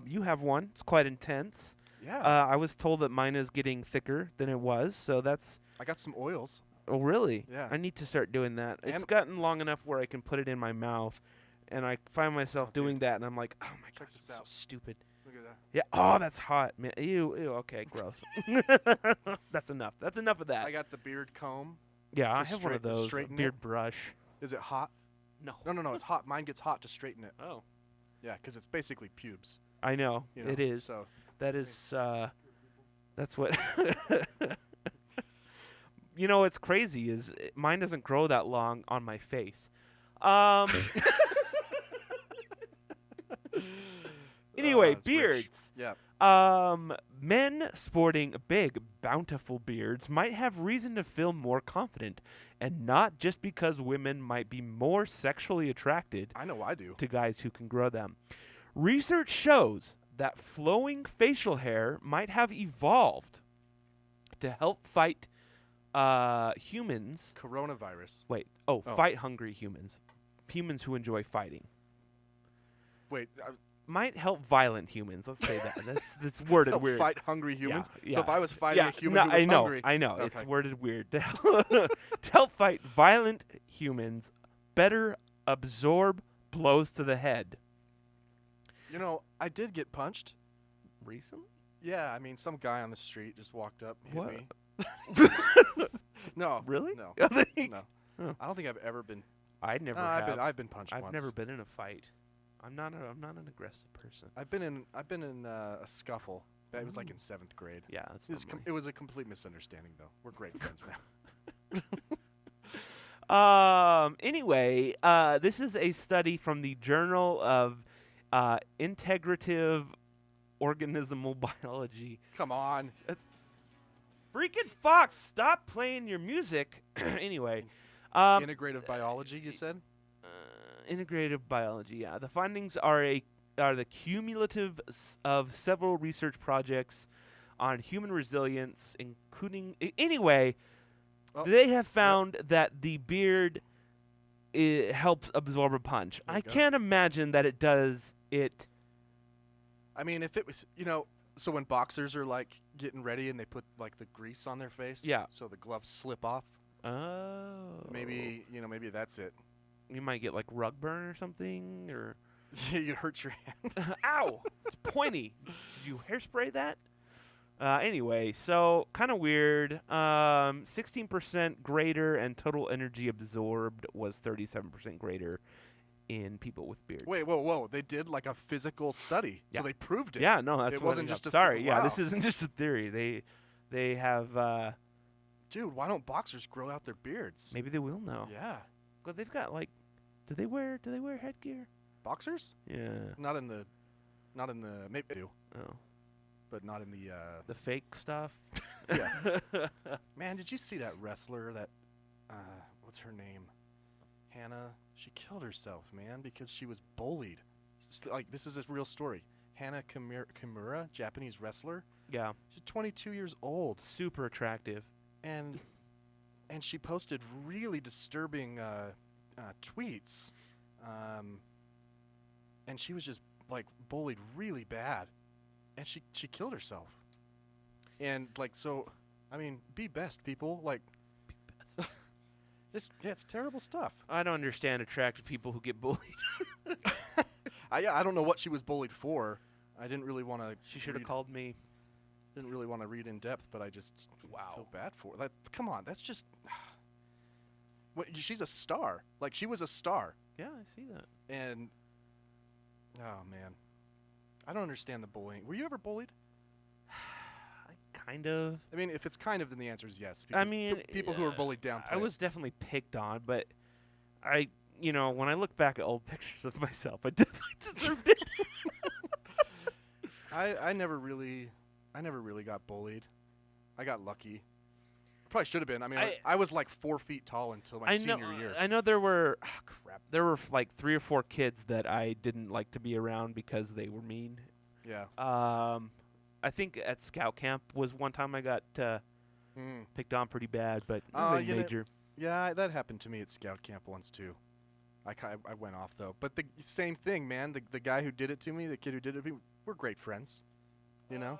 S8: You have one. It's quite intense.
S7: Yeah.
S8: I was told that mine is getting thicker than it was, so that's...
S7: I got some oils.
S8: Oh, really?
S7: Yeah.
S8: I need to start doing that. It's gotten long enough where I can put it in my mouth, and I find myself doing that, and I'm like, oh my God, this is so stupid.
S7: Look at that.
S8: Yeah. Oh, that's hot, man. Ew. Okay, gross. That's enough. That's enough of that.
S7: I got the beard comb.
S8: Yeah, I have one of those. Beard brush.
S7: Is it hot?
S8: No.
S7: No. It's hot. Mine gets hot to straighten it.
S8: Oh.
S7: Yeah, because it's basically pubes.
S8: I know. It is.
S7: So
S8: that is. That's what. You know what's crazy is mine doesn't grow that long on my face. Anyway, beards.
S7: Yeah.
S8: Men sporting big, bountiful beards might have reason to feel more confident, and not just because women might be more sexually attracted.
S7: I know I do.
S8: To guys who can grow them. Research shows that flowing facial hair might have evolved to help fight humans.
S7: Coronavirus.
S8: Wait. Fight hungry humans. Humans who enjoy fighting.
S7: Wait.
S8: Might help violent humans. Let's say that. That's worded weird.
S7: Fight hungry humans?
S8: Yeah,
S7: So if I was fighting a human who was hungry.
S8: I know.
S7: Okay.
S8: It's worded weird. To help fight violent humans, better absorb blows to the head.
S7: You know, I did get punched.
S8: Recently?
S7: Yeah, I mean, some guy on the street just walked up and hit
S8: What?
S7: me. No.
S8: Really?
S7: No.
S8: Oh.
S7: No. I don't think I've ever been.
S8: I've never.
S7: I've been punched
S8: I've
S7: once.
S8: never been in a fight. I'm not an aggressive person.
S7: I've been in a scuffle. It was like in 7th grade.
S8: Yeah, that's
S7: it was a complete misunderstanding, though. We're great friends
S8: now. Anyway, this is a study from the Journal of Integrative Organismal Biology.
S7: Come on.
S8: Freaking Fox, stop playing your music. Anyway.
S7: Integrative biology, you said?
S8: Integrative biology, yeah. The findings are the cumulative of several research projects on human resilience, including... Anyway, they have found that the beard helps absorb a punch. I can't imagine that it does it...
S7: I mean, if it was, so when boxers are, like, getting ready and they put, like, the grease on their face,
S8: yeah,
S7: so the gloves slip off.
S8: Oh.
S7: Maybe that's it.
S8: You might get, like, rug burn or something, or...
S7: You hurt your hand.
S8: Ow! It's pointy. Did you hairspray that? Anyway, so kind of weird. 16% greater, and total energy absorbed was 37% greater in people with beards.
S7: Wait, whoa! They did like a physical study, so they proved it.
S8: Yeah, no, that's
S7: it wasn't just a
S8: sorry.
S7: wow.
S8: Yeah, this isn't just a theory. They have.
S7: Dude, why don't boxers grow out their beards?
S8: Maybe they will now.
S7: Yeah.
S8: But they've got like, do they wear headgear?
S7: Boxers?
S8: Yeah.
S7: Not in the, maybe they do.
S8: Oh.
S7: But not in
S8: the fake stuff.
S7: Yeah. Man, did you see that wrestler? That, what's her name? Hannah. She killed herself, man, because she was bullied. Like, this is a real story. Hannah Kimura, Japanese wrestler.
S8: Yeah.
S7: She's 22 years old.
S8: Super attractive.
S7: And she posted really disturbing tweets. And she was just, like, bullied really bad. And she killed herself. And, like, so, I mean, be best, people. Like, be best. It's terrible stuff.
S8: I don't understand attractive people who get bullied.
S7: I don't know what she was bullied for. I didn't really want to.
S8: She should have called me.
S7: Didn't really want to read in depth, but I just feel bad for her. Come on, that's just. She's a star. Like, she was a star.
S8: Yeah, I see that.
S7: And, oh man, I don't understand the bullying. Were you ever bullied?
S8: Kind of.
S7: I mean, if it's kind of, then the answer is yes.
S8: I mean,
S7: people who are bullied downplay.
S8: I was definitely picked on, but when I look back at old pictures of myself, I definitely deserved it.
S7: I never really got bullied. I got lucky. Probably should have been. I mean, I was like 4 feet tall until my senior year.
S8: I know there were there were like 3 or 4 kids that I didn't like to be around because they were mean.
S7: Yeah.
S8: I think at scout camp was one time I got picked on pretty bad, but nothing major.
S7: Yeah, that happened to me at scout camp once too. I went off though, but the same thing, man. The guy who did it to me, the kid who did it to me, we're great friends. You know.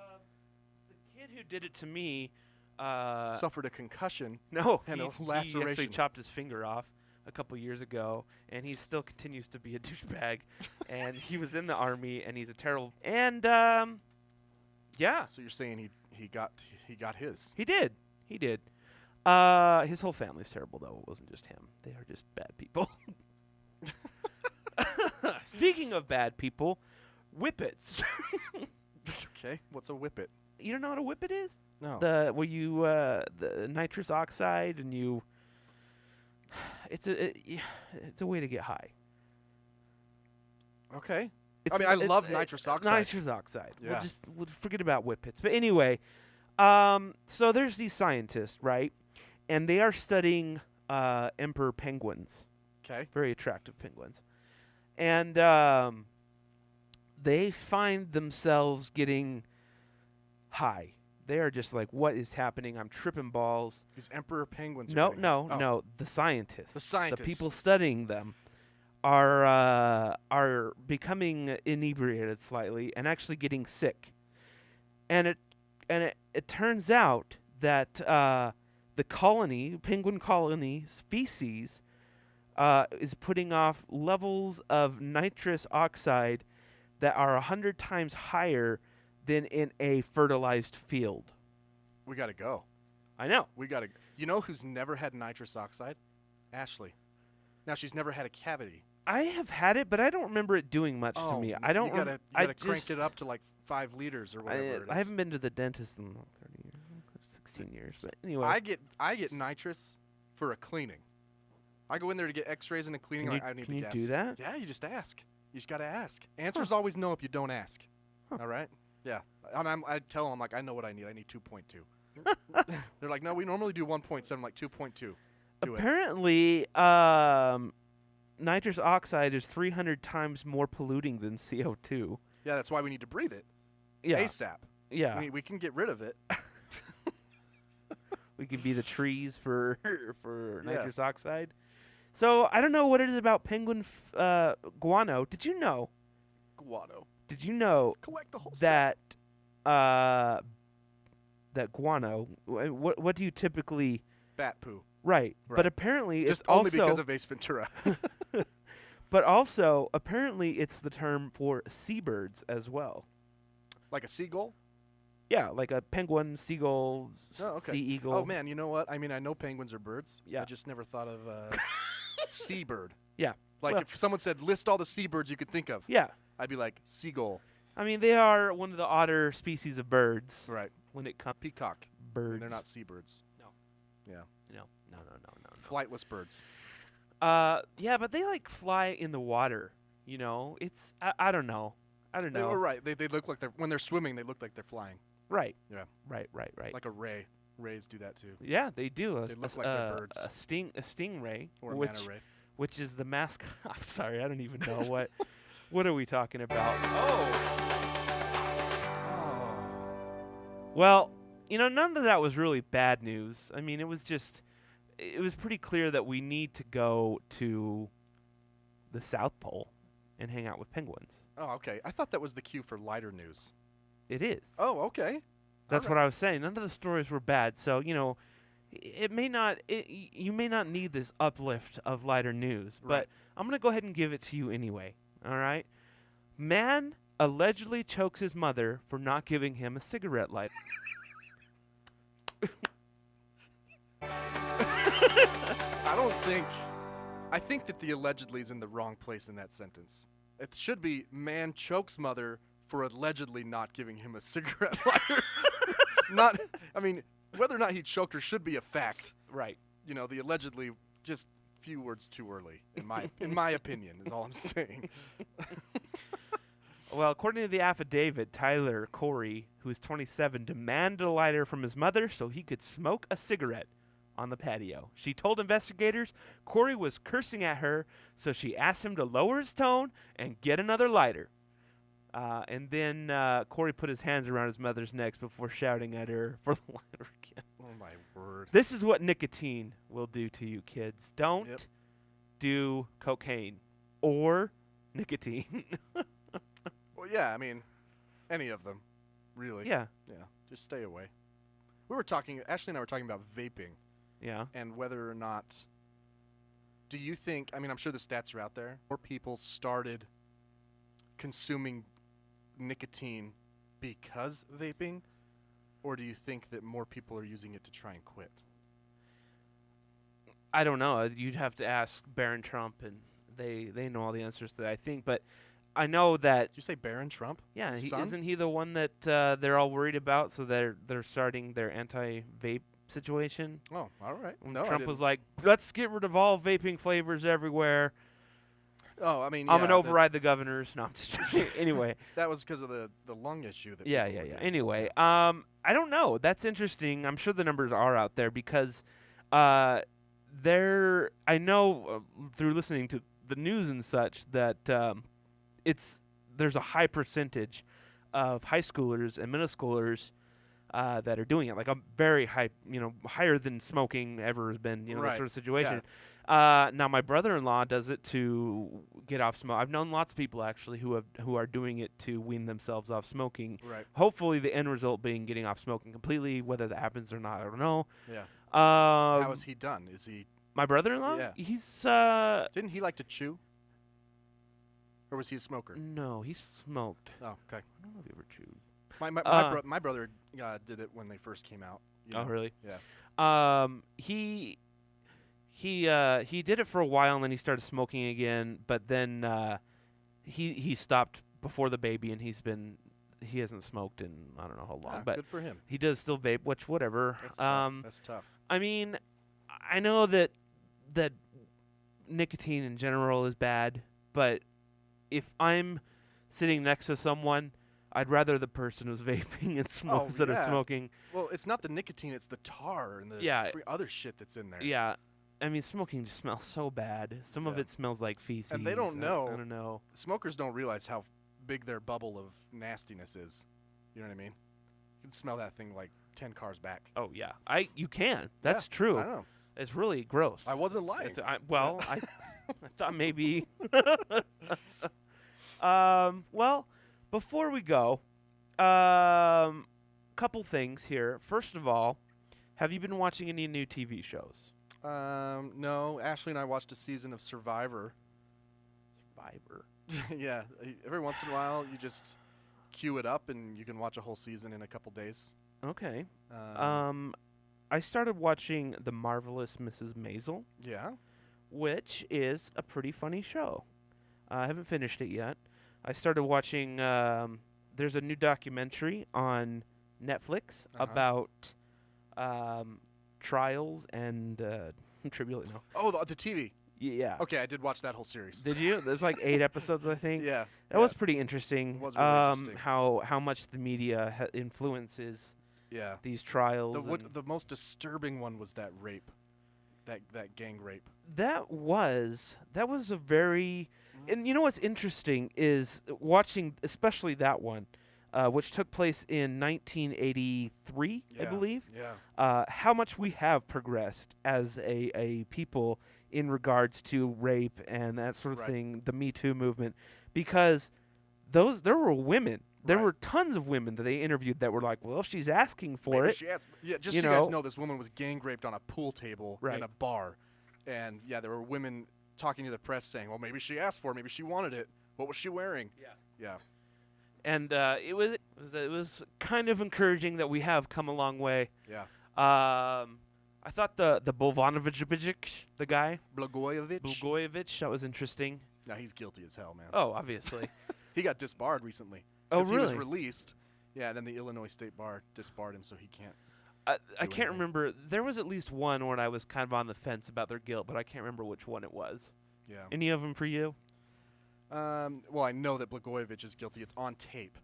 S8: The kid who did it to me
S7: suffered a concussion.
S8: No,
S7: and
S8: he
S7: a laceration.
S8: actually chopped his finger off a couple years ago, and he still continues to be a douchebag. And he was in the Army, and he's a terrible. And yeah.
S7: So you're saying he got his?
S8: He did. His whole family's terrible, though. It wasn't just him. They are just bad people. Speaking of bad people, whippets.
S7: Okay, what's a whippet?
S8: You don't know what a whippet is?
S7: No.
S8: The nitrous oxide, and you. It's a way to get high.
S7: Okay. I mean, I love nitrous oxide.
S8: Nitrous oxide.
S7: Yeah.
S8: We'll forget about whippets. But anyway, so there's these scientists, right? And they are studying emperor penguins.
S7: Okay.
S8: Very attractive penguins. And they find themselves getting high. They are just like, what is happening? I'm tripping balls.
S7: These emperor penguins.
S8: No. The scientists.
S7: The scientists.
S8: The people studying them are becoming inebriated slightly and actually getting sick. And it turns out that the penguin colony's feces is putting off levels of nitrous oxide that are 100 times higher than in a fertilized field.
S7: We got to go.
S8: I know.
S7: We got to. You know who's never had nitrous oxide? Ashley. Now, she's never had a cavity.
S8: I have had it, but I don't remember it doing much to me. I don't.
S7: You gotta crank it up to like 5 liters or whatever it is.
S8: I haven't been to the dentist in 30 years, 16 years. But anyway,
S7: I get nitrous for a cleaning. I go in there to get X-rays and a cleaning. I need
S8: can
S7: the
S8: you
S7: gas.
S8: do that?
S7: Yeah, you just ask. You just gotta ask. Answers always no if you don't ask. All right. Yeah. And I tell them, I'm like, I know what I need. I need 2.2. They're like, no, we normally do 1.7. I'm like 2.2.
S8: Apparently, nitrous oxide is 300 times more polluting than CO2.
S7: Yeah, that's why we need to breathe it.
S8: Yeah.
S7: ASAP.
S8: Yeah.
S7: We can get rid of it.
S8: We could be the trees for nitrous oxide. So I don't know what it is about penguin guano. Did you know?
S7: Guano.
S8: Did you know
S7: Collect the whole
S8: that that guano? What do you typically?
S7: Bat poo.
S8: Right. But apparently
S7: just
S8: it's
S7: only
S8: also
S7: because of Ace Ventura.
S8: But also apparently it's the term for seabirds as well.
S7: Like a seagull?
S8: Yeah, like a penguin, seagull, sea eagle.
S7: Oh man, you know what? I mean, I know penguins are birds.
S8: Yeah.
S7: I just never thought of seabird.
S8: Yeah.
S7: Like
S8: Well-
S7: if someone said list all the seabirds you could think of.
S8: Yeah.
S7: I'd be like seagull.
S8: I mean, they are one of the odder species of birds.
S7: Right.
S8: When it comes
S7: peacock
S8: birds.
S7: And they're not seabirds.
S8: No.
S7: Yeah.
S8: No.
S7: Flightless birds.
S8: Yeah, but they like fly in the water. You know, it's I don't know. I don't know.
S7: They were right. They look like when they're swimming. They look like they're flying.
S8: Right.
S7: Yeah.
S8: Right.
S7: Like a ray. Rays do that too.
S8: Yeah, they do.
S7: They look like they're birds.
S8: A stingray,
S7: Or a manta ray.
S8: which is the mascot. I'm sorry, I don't even know what. What are we talking about? Well, you know, none of that was really bad news. I mean, it was pretty clear that we need to go to the South Pole and hang out with penguins.
S7: Oh, okay. I thought that was the cue for lighter news.
S8: It is.
S7: Oh, okay.
S8: That's what I was saying. None of the stories were bad. So, you know, you may not need this uplift of lighter news, but
S7: Right.
S8: I'm going to go ahead and give it to you anyway. All right? Man allegedly chokes his mother for not giving him a cigarette lighter.
S7: I think that the allegedly is in the wrong place in that sentence. It should be man chokes mother for allegedly not giving him a cigarette lighter. I mean, whether or not he choked her should be a fact.
S8: Right.
S7: You know, the allegedly just few words too early, in my opinion, is all I'm saying.
S8: Well, according to the affidavit, Tyler Corey, who is 27, demanded a lighter from his mother so he could smoke a cigarette on the patio. She told investigators Corey was cursing at her, so she asked him to lower his tone and get another lighter. And then Corey put his hands around his mother's neck before shouting at her for the lighter again.
S7: Oh, my word.
S8: This is what nicotine will do to you, kids. Don't do cocaine or nicotine.
S7: Well, yeah, I mean, any of them, really.
S8: Yeah.
S7: Yeah, just stay away. Ashley and I were talking about vaping.
S8: Yeah.
S7: And whether or not, do you think, I mean, I'm sure the stats are out there, more people started consuming nicotine because vaping, or do you think that more people are using it to try and quit?
S8: I don't know. You'd have to ask Barron Trump, and they know all the answers to that, I think. But I know that.
S7: Did you say Barron Trump?
S8: Yeah,
S7: His son?
S8: isn't he the one that they're all worried about? So they're starting their anti-vape situation.
S7: Oh, all right.
S8: When
S7: No, I
S8: Trump
S7: didn't.
S8: was like, "Let's get rid of all vaping flavors everywhere."
S7: Oh, I mean,
S8: I'm
S7: yeah,
S8: gonna override the governors. No, I'm just anyway.
S7: That was because of the lung issue. That
S8: Yeah. Anyway, I don't know. That's interesting. I'm sure the numbers are out there because I know through listening to the news and such that there's a high percentage of high schoolers and middle schoolers that are doing it, like a very high, higher than smoking ever has been, this
S7: Right.
S8: sort of situation.
S7: Yeah.
S8: Now my brother-in-law does it to get off smoke. I've known lots of people actually who are doing it to wean themselves off smoking.
S7: Right.
S8: Hopefully the end result being getting off smoking completely. Whether that happens or not, I don't know.
S7: Yeah. How is he done? Is he
S8: my brother-in-law?
S7: Yeah.
S8: He's
S7: Didn't he like to chew? Or was he a smoker?
S8: No, he smoked.
S7: Oh, okay.
S8: I don't know if he ever chewed.
S7: My brother did it when they first came out.
S8: Oh, really?
S7: Yeah.
S8: He did it for a while and then he started smoking again, but then he stopped before the baby and he hasn't smoked in I don't know how long. But
S7: good for him.
S8: He does still vape, which whatever.
S7: That's tough. That's tough.
S8: I mean, I know that nicotine in general is bad, but if I'm sitting next to someone, I'd rather the person who's vaping and smoke instead of smoking.
S7: Well, it's not the nicotine; it's the tar and the free other shit that's in there.
S8: Yeah, I mean, smoking just smells so bad. Some of it smells like feces.
S7: And they don't know.
S8: I don't know.
S7: Smokers don't realize how big their bubble of nastiness is. You know what I mean? You can smell that thing like 10 cars back.
S8: Oh yeah, you can. That's
S7: Yeah,
S8: true.
S7: I know.
S8: It's really gross.
S7: I wasn't lying.
S8: I thought maybe. Well, before we go, couple things here. First of all, have you been watching any new TV shows?
S7: No. Ashley and I watched a season of Survivor. Yeah. Every once in a while, you just queue it up and you can watch a whole season in a couple days.
S8: Okay. I started watching The Marvelous Mrs. Maisel.
S7: Yeah.
S8: Which is a pretty funny show. I haven't finished it yet. I started watching. There's a new documentary on Netflix about trials and tribulation. No.
S7: Oh, the TV.
S8: Yeah.
S7: Okay, I did watch that whole series.
S8: Did you? There's like 8 episodes, I think.
S7: Yeah.
S8: That was pretty interesting.
S7: It was really interesting.
S8: How much the media influences.
S7: Yeah.
S8: These trials.
S7: The most disturbing one was that rape, that gang rape.
S8: That was a very, and you know what's interesting is watching, especially that one, which took place in 1983, I believe.
S7: Yeah.
S8: How much we have progressed as a people in regards to rape and that sort of thing, the Me Too movement, because there were women. There were tons of women that they interviewed that were like, well, if she's asking for it.
S7: Yeah, just so you guys know, this woman was gang raped on a pool table in a bar. And, yeah, there were women talking to the press saying, well, maybe she asked for it. Maybe she wanted it. What was she wearing? Yeah.
S8: And it was kind of encouraging that we have come a long way.
S7: Yeah.
S8: I thought the Bogdanovich, the guy.
S7: Blagojevich,
S8: that was interesting.
S7: No, he's guilty as hell, man.
S8: Oh, obviously.
S7: He got disbarred recently.
S8: Oh, really?
S7: He was released. Yeah, then the Illinois State Bar disbarred him, so he can't.
S8: I can't remember. There was at least one where I was kind of on the fence about their guilt, but I can't remember which one it was.
S7: Yeah.
S8: Any of them for you?
S7: Well, I know that Blagojevich is guilty. It's on tape.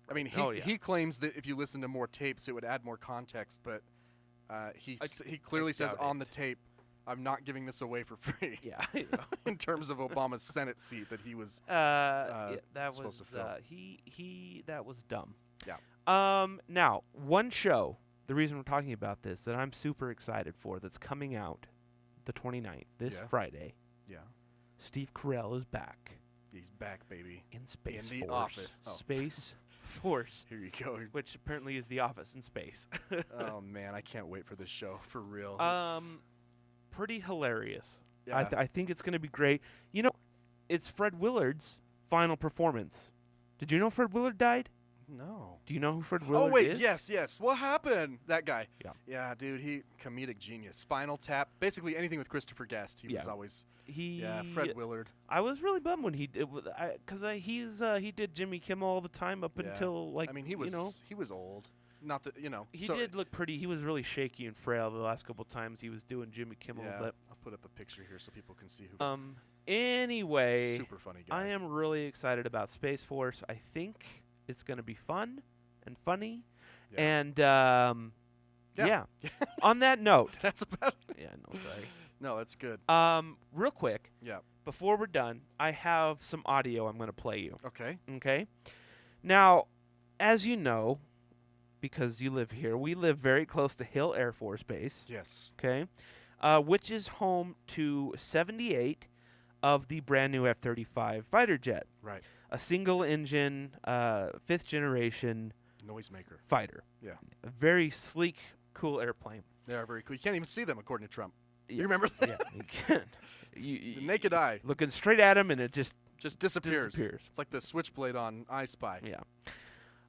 S7: I mean, he claims that if you listen to more tapes, it would add more context, but he clearly says on the tape, I'm not giving this away for free.
S8: Yeah, I know.
S7: In terms of Obama's Senate seat that he was supposed to fill.
S8: That was dumb.
S7: Yeah.
S8: Now, one show, the reason we're talking about this, that I'm super excited for, that's coming out the 29th, this Friday.
S7: Yeah.
S8: Steve Carell is back.
S7: He's back, baby.
S8: In Space
S7: in the
S8: Force.
S7: Office. Oh.
S8: Space Force.
S7: Here you go.
S8: Which apparently is The Office in space.
S7: Oh, man, I can't wait for this show, for real.
S8: Pretty hilarious.
S7: Yeah.
S8: I think it's going to be great. You know, it's Fred Willard's final performance. Did you know Fred Willard died?
S7: No.
S8: Do you know who Fred Willard is?
S7: Yes. What happened? That guy.
S8: Yeah.
S7: Yeah, dude, comedic genius. Spinal Tap. Basically anything with Christopher Guest. He was always. Fred Willard.
S8: I was really bummed when he did, because he did Jimmy Kimmel all the time up until
S7: I mean, he was old. Not that
S8: He did look pretty. He was really shaky and frail the last couple times he was doing Jimmy Kimmel.
S7: Yeah.
S8: But
S7: I'll put up a picture here so people can see who.
S8: Anyway,
S7: Super funny guy.
S8: I am really excited about Space Force. I think it's going to be fun and funny.
S7: Yeah.
S8: And
S7: Yeah.
S8: on that note,
S7: That's about it.
S8: yeah, no, sorry.
S7: No, that's good.
S8: Real quick,
S7: Yeah.
S8: before we're done, I have some audio I'm going to play you.
S7: Okay.
S8: Okay. Now, as you know, because you live here, we live very close to Hill Air Force Base.
S7: Yes.
S8: Okay. Which is home to 78 of the brand new F-35 fighter jet.
S7: Right.
S8: A single engine, 5th generation
S7: Noisemaker.
S8: fighter.
S7: Yeah.
S8: A very sleek, cool airplane.
S7: They are very cool. You can't even see them, according to Trump.
S8: Yeah.
S7: You remember that?
S8: Yeah, you can't.
S7: The naked eye.
S8: Looking straight at him, and it just
S7: disappears.
S8: disappears.
S7: It's like the switchblade on I Spy.
S8: Yeah.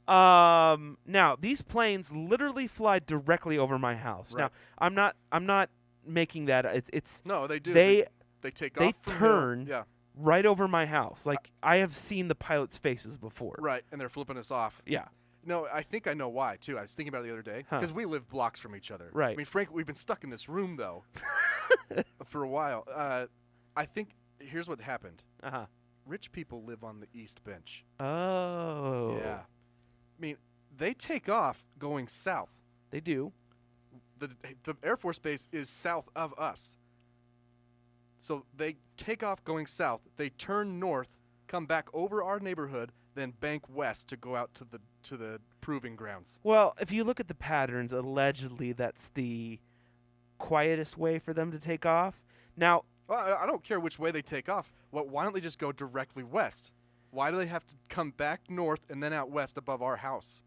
S8: Now these planes literally fly directly over my house.
S7: Right.
S8: Now I'm not making that. It's
S7: No, they do.
S8: They
S7: take
S8: they
S7: off from
S8: turn
S7: Hill. Yeah.
S8: right over my house. Like I have seen the pilots' faces before.
S7: Right, and they're flipping us off.
S8: Yeah.
S7: No, I think I know why too. I was thinking about it the other day
S8: Huh.
S7: because we live blocks from each other.
S8: Right.
S7: I mean, frankly, we've been stuck in this room though for a while. I think here's what happened.
S8: Uh-huh.
S7: Rich people live on the east bench.
S8: Oh.
S7: Yeah. I mean, they take off going south.
S8: They do.
S7: The Air Force Base is south of us. So they take off going south. They turn north, come back over our neighborhood, then bank west to go out to the proving grounds.
S8: Well, if you look at the patterns, allegedly that's the quietest way for them to take off. Now,
S7: well, I don't care which way they take off. Why don't they just go directly west? Why do they have to come back north and then out west above our house?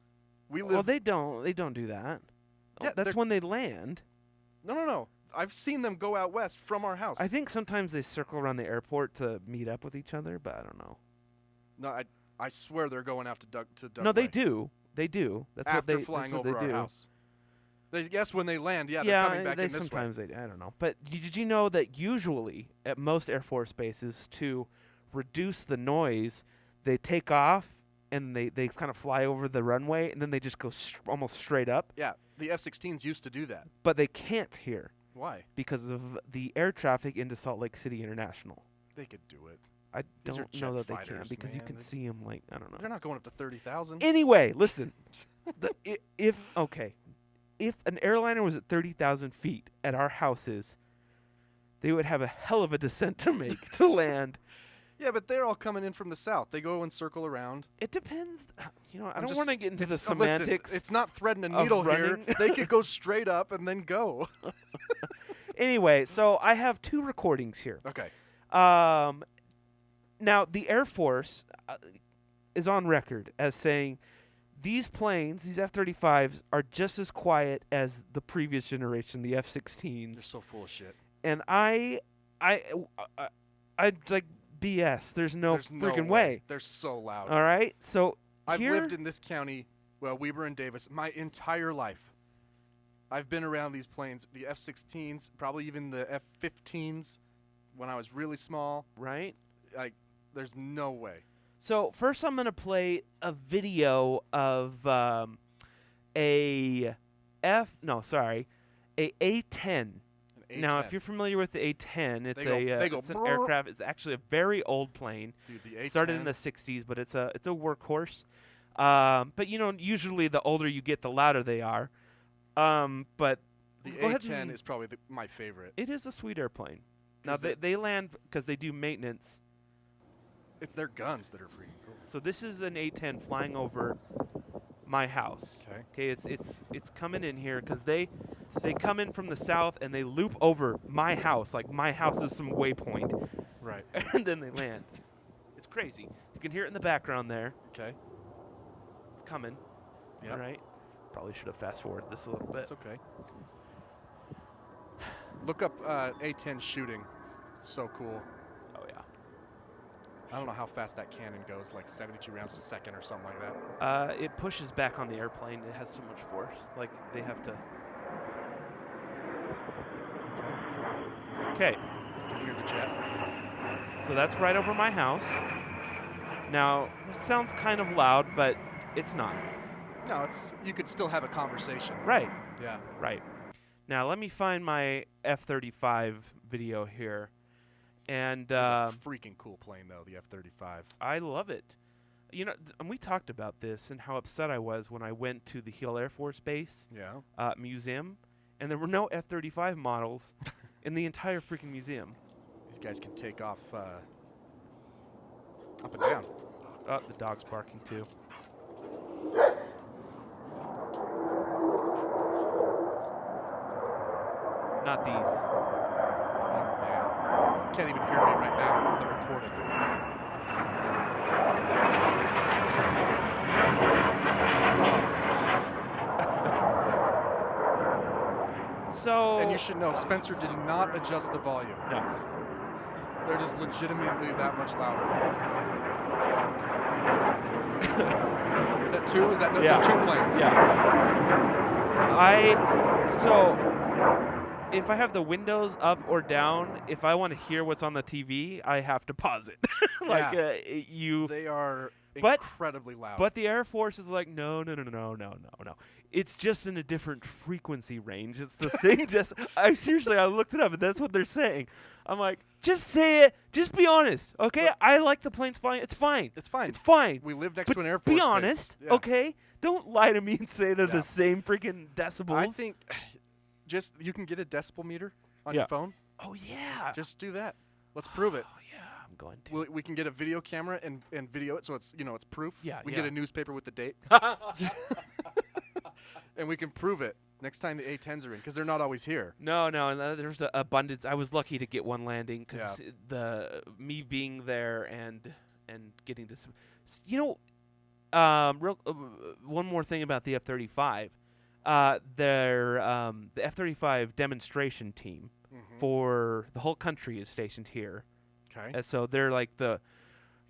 S7: We live.
S8: well, they don't do that.
S7: Yeah,
S8: That's
S7: they're-
S8: when they land.
S7: No. I've seen them go out west from our house.
S8: I think sometimes they circle around the airport to meet up with each other, but I don't know.
S7: No, I swear they're going out to Doug.
S8: No, they do. They do. That's
S7: After
S8: what they
S7: flying
S8: that's what
S7: over
S8: they
S7: our
S8: do.
S7: house. Yes, when they land, they're coming back
S8: they
S7: in this way.
S8: sometimes they. I don't know. But did you know that usually at most Air Force bases, to reduce the noise, they take off and they kind of fly over the runway and then they just go almost straight up.
S7: Yeah, the F-16s used to do that.
S8: But they can't here.
S7: Why?
S8: Because of the air traffic into Salt Lake City International.
S7: They could do it.
S8: I
S7: These are
S8: don't know
S7: jet
S8: that they can
S7: fighters,
S8: because you
S7: man.
S8: can see them like I don't know.
S7: They're not going up to 30,000.
S8: Anyway, listen. If an airliner was at 30,000 feet at our houses, they would have a hell of a descent to make to land.
S7: Yeah, but they're all coming in from the south. They go and circle around.
S8: It depends. You know, I
S7: I'm
S8: don't
S7: just-
S8: want to get into the
S7: listen,
S8: semantics.
S7: it's not threading a
S8: of
S7: needle here.
S8: running.
S7: They could go straight up and then go.
S8: Anyway, so I have two recordings here.
S7: Okay.
S8: Now, the Air Force is on record as saying these planes, these F-35s, are just as quiet as the previous generation, the F-16s.
S7: They're so full of shit.
S8: And I like BS. There's no freaking way.
S7: They're so loud.
S8: All right, so
S7: I've
S8: here,
S7: lived in this county, well, Weber and Davis, my entire life. I've been around these planes, the F-16s, probably even the F-15s, when I was really small.
S8: Right.
S7: Like, there's no way.
S8: So first, I'm gonna play a video of a A-10. Now, if you're familiar with the A-10, it's it's an aircraft. It's actually a very old plane.
S7: Dude, the A-10.
S8: Started in the 60s, but it's a workhorse. But you know, usually the older you get, the louder they are. But
S7: The
S8: go ahead
S7: A-10
S8: and-
S7: is probably my favorite.
S8: It is a sweet airplane. Now
S7: Is it-
S8: they land because they do maintenance.
S7: It's their guns that are freaking cool.
S8: So this is an A-10 flying over my house.
S7: Okay.
S8: Okay. It's coming in here because they come in from the south and they loop over my house. Like my house is some waypoint.
S7: Right.
S8: And then they land. It's crazy. You can hear it in the background there.
S7: Okay.
S8: It's coming.
S7: Yep.
S8: All right. Probably should have fast forwarded this a little bit.
S7: It's okay. Look up A-10 shooting. It's so cool.
S8: Oh, yeah.
S7: I don't know how fast that cannon goes, like 72 rounds a second or something like that.
S8: It pushes back on the airplane. It has so much force. Like they have to. Okay.
S7: Can you hear the jet?
S8: So that's right over my house. Now, it sounds kind of loud, but it's not.
S7: No, it's you could still have a conversation.
S8: Right.
S7: Yeah.
S8: Right. Now, let me find my F-35 video here. And
S7: It's a freaking cool plane, though, the F-35.
S8: I love it. You know, and we talked about this and how upset I was when I went to the Hill Air Force Base museum, and there were no F-35 models in the entire freaking museum.
S7: These guys can take off up and down.
S8: Oh, the dog's barking too. Not these.
S7: Oh, man. Can't even hear me right now on the recording.
S8: So.
S7: And you should know, Spencer did not adjust the volume.
S8: No.
S7: They're just legitimately that much louder. Is that two? Is that those are two planes?
S8: Yeah. So if I have the windows up or down, if I want to hear what's on the TV, I have to pause it.
S7: They are incredibly loud.
S8: But the Air Force is like, no. It's just in a different frequency range. It's the same. I looked it up, and that's what they're saying. I'm like, just say it. Just be honest, okay? I like the planes flying. It's fine.
S7: It's fine.
S8: It's fine.
S7: We live next to an Air Force
S8: Be
S7: base.
S8: honest,
S7: Yeah.
S8: okay? Don't lie to me and say they're the same freaking decibels.
S7: I think you can get a decibel meter on your phone.
S8: Oh, yeah.
S7: Just do that. Let's prove it.
S8: Oh, yeah, I'm going to.
S7: We can get a video camera and video it so it's it's proof.
S8: Yeah,
S7: we can get a newspaper with the date. And we can prove it next time the A-10s are in, because they're not always here.
S8: No, and there's an abundance. I was lucky to get one landing because me being there and getting to, one more thing about the F-35. The F-35 demonstration team for the whole country is stationed here.
S7: Okay.
S8: So they're like the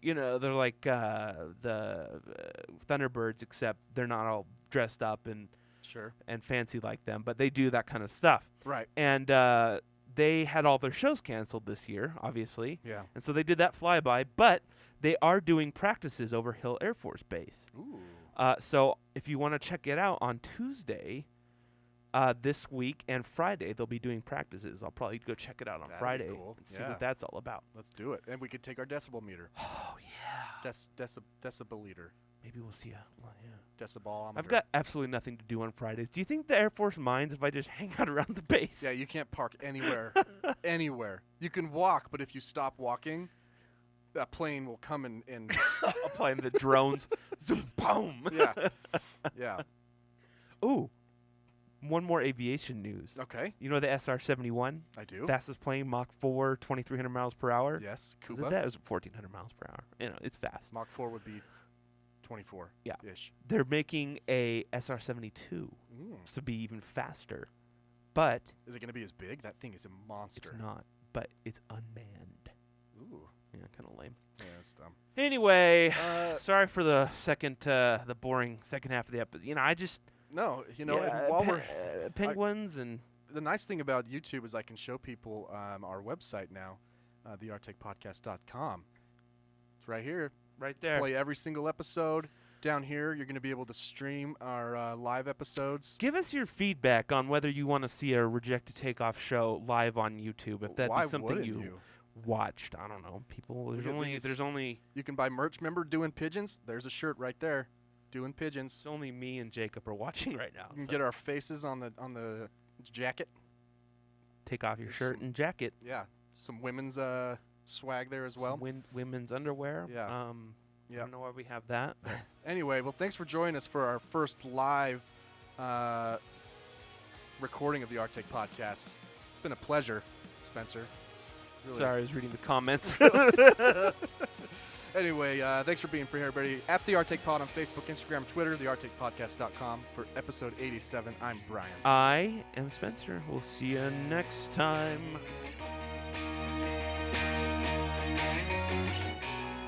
S8: Thunderbirds, except they're not all dressed up and fancy like them, but they do that kind of stuff.
S7: Right.
S8: And they had all their shows canceled this year, obviously.
S7: Yeah.
S8: And so they did that flyby, but they are doing practices over Hill Air Force Base.
S7: Ooh.
S8: So if you want to check it out on Tuesday, this week and Friday, they'll be doing practices. I'll probably go check it out on Friday and see what that's all about.
S7: Let's do it. And we could take our decibel meter.
S8: Oh, yeah.
S7: Decibeliter.
S8: Maybe we'll see
S7: Decibolometer.
S8: I've got absolutely nothing to do on Fridays. Do you think the Air Force minds if I just hang out around the base?
S7: Yeah, you can't park anywhere. Anywhere. You can walk, but if you stop walking, that plane will come and
S8: applying the drones. Zoom, boom.
S7: Yeah.
S8: Ooh. One more aviation news.
S7: Okay.
S8: You know the SR-71?
S7: I do.
S8: Fastest plane, Mach 4, 2,300 miles per hour.
S7: Yes.
S8: Was
S7: Cuba.
S8: it that? It was 1,400 miles per hour. It's fast.
S7: Mach 4 would be 24.
S8: Yeah.
S7: Ish.
S8: They're making a SR-72 to be even faster. But
S7: is it going to be as big? That thing is a monster.
S8: It's not, but it's unmanned.
S7: Ooh.
S8: Yeah, kind of lame.
S7: Yeah, that's dumb.
S8: Anyway, sorry for the the boring second half of the episode. Penguins and
S7: the nice thing about YouTube is I can show people our website now, thearcticpodcast.com. It's right here.
S8: Right there.
S7: Play every single episode. Down here, you're going to be able to stream our live episodes.
S8: Give us your feedback on whether you want to see a Reject to Takeoff show live on YouTube. If that'd be something you watched, I don't know. People, there's only.
S7: You can buy merch. Remember Doing Pigeons? There's a shirt right there. Doing Pigeons.
S8: It's only me and Jacob are watching right now.
S7: You can get our faces on the jacket.
S8: Take off your shirt and jacket.
S7: Yeah, some women's swag there as well.
S8: Women's underwear.
S7: Yeah.
S8: I don't know why we have that.
S7: Anyway, well, thanks for joining us for our first live recording of the Arctic Podcast. It's been a pleasure, Spencer.
S8: Really. Sorry, I was reading the comments.
S7: Anyway, thanks for being here, everybody. At The Arctic Pod on Facebook, Instagram, Twitter, thearcticpodcast.com. For episode 87, I'm Brian.
S8: I am Spencer. We'll see you next time.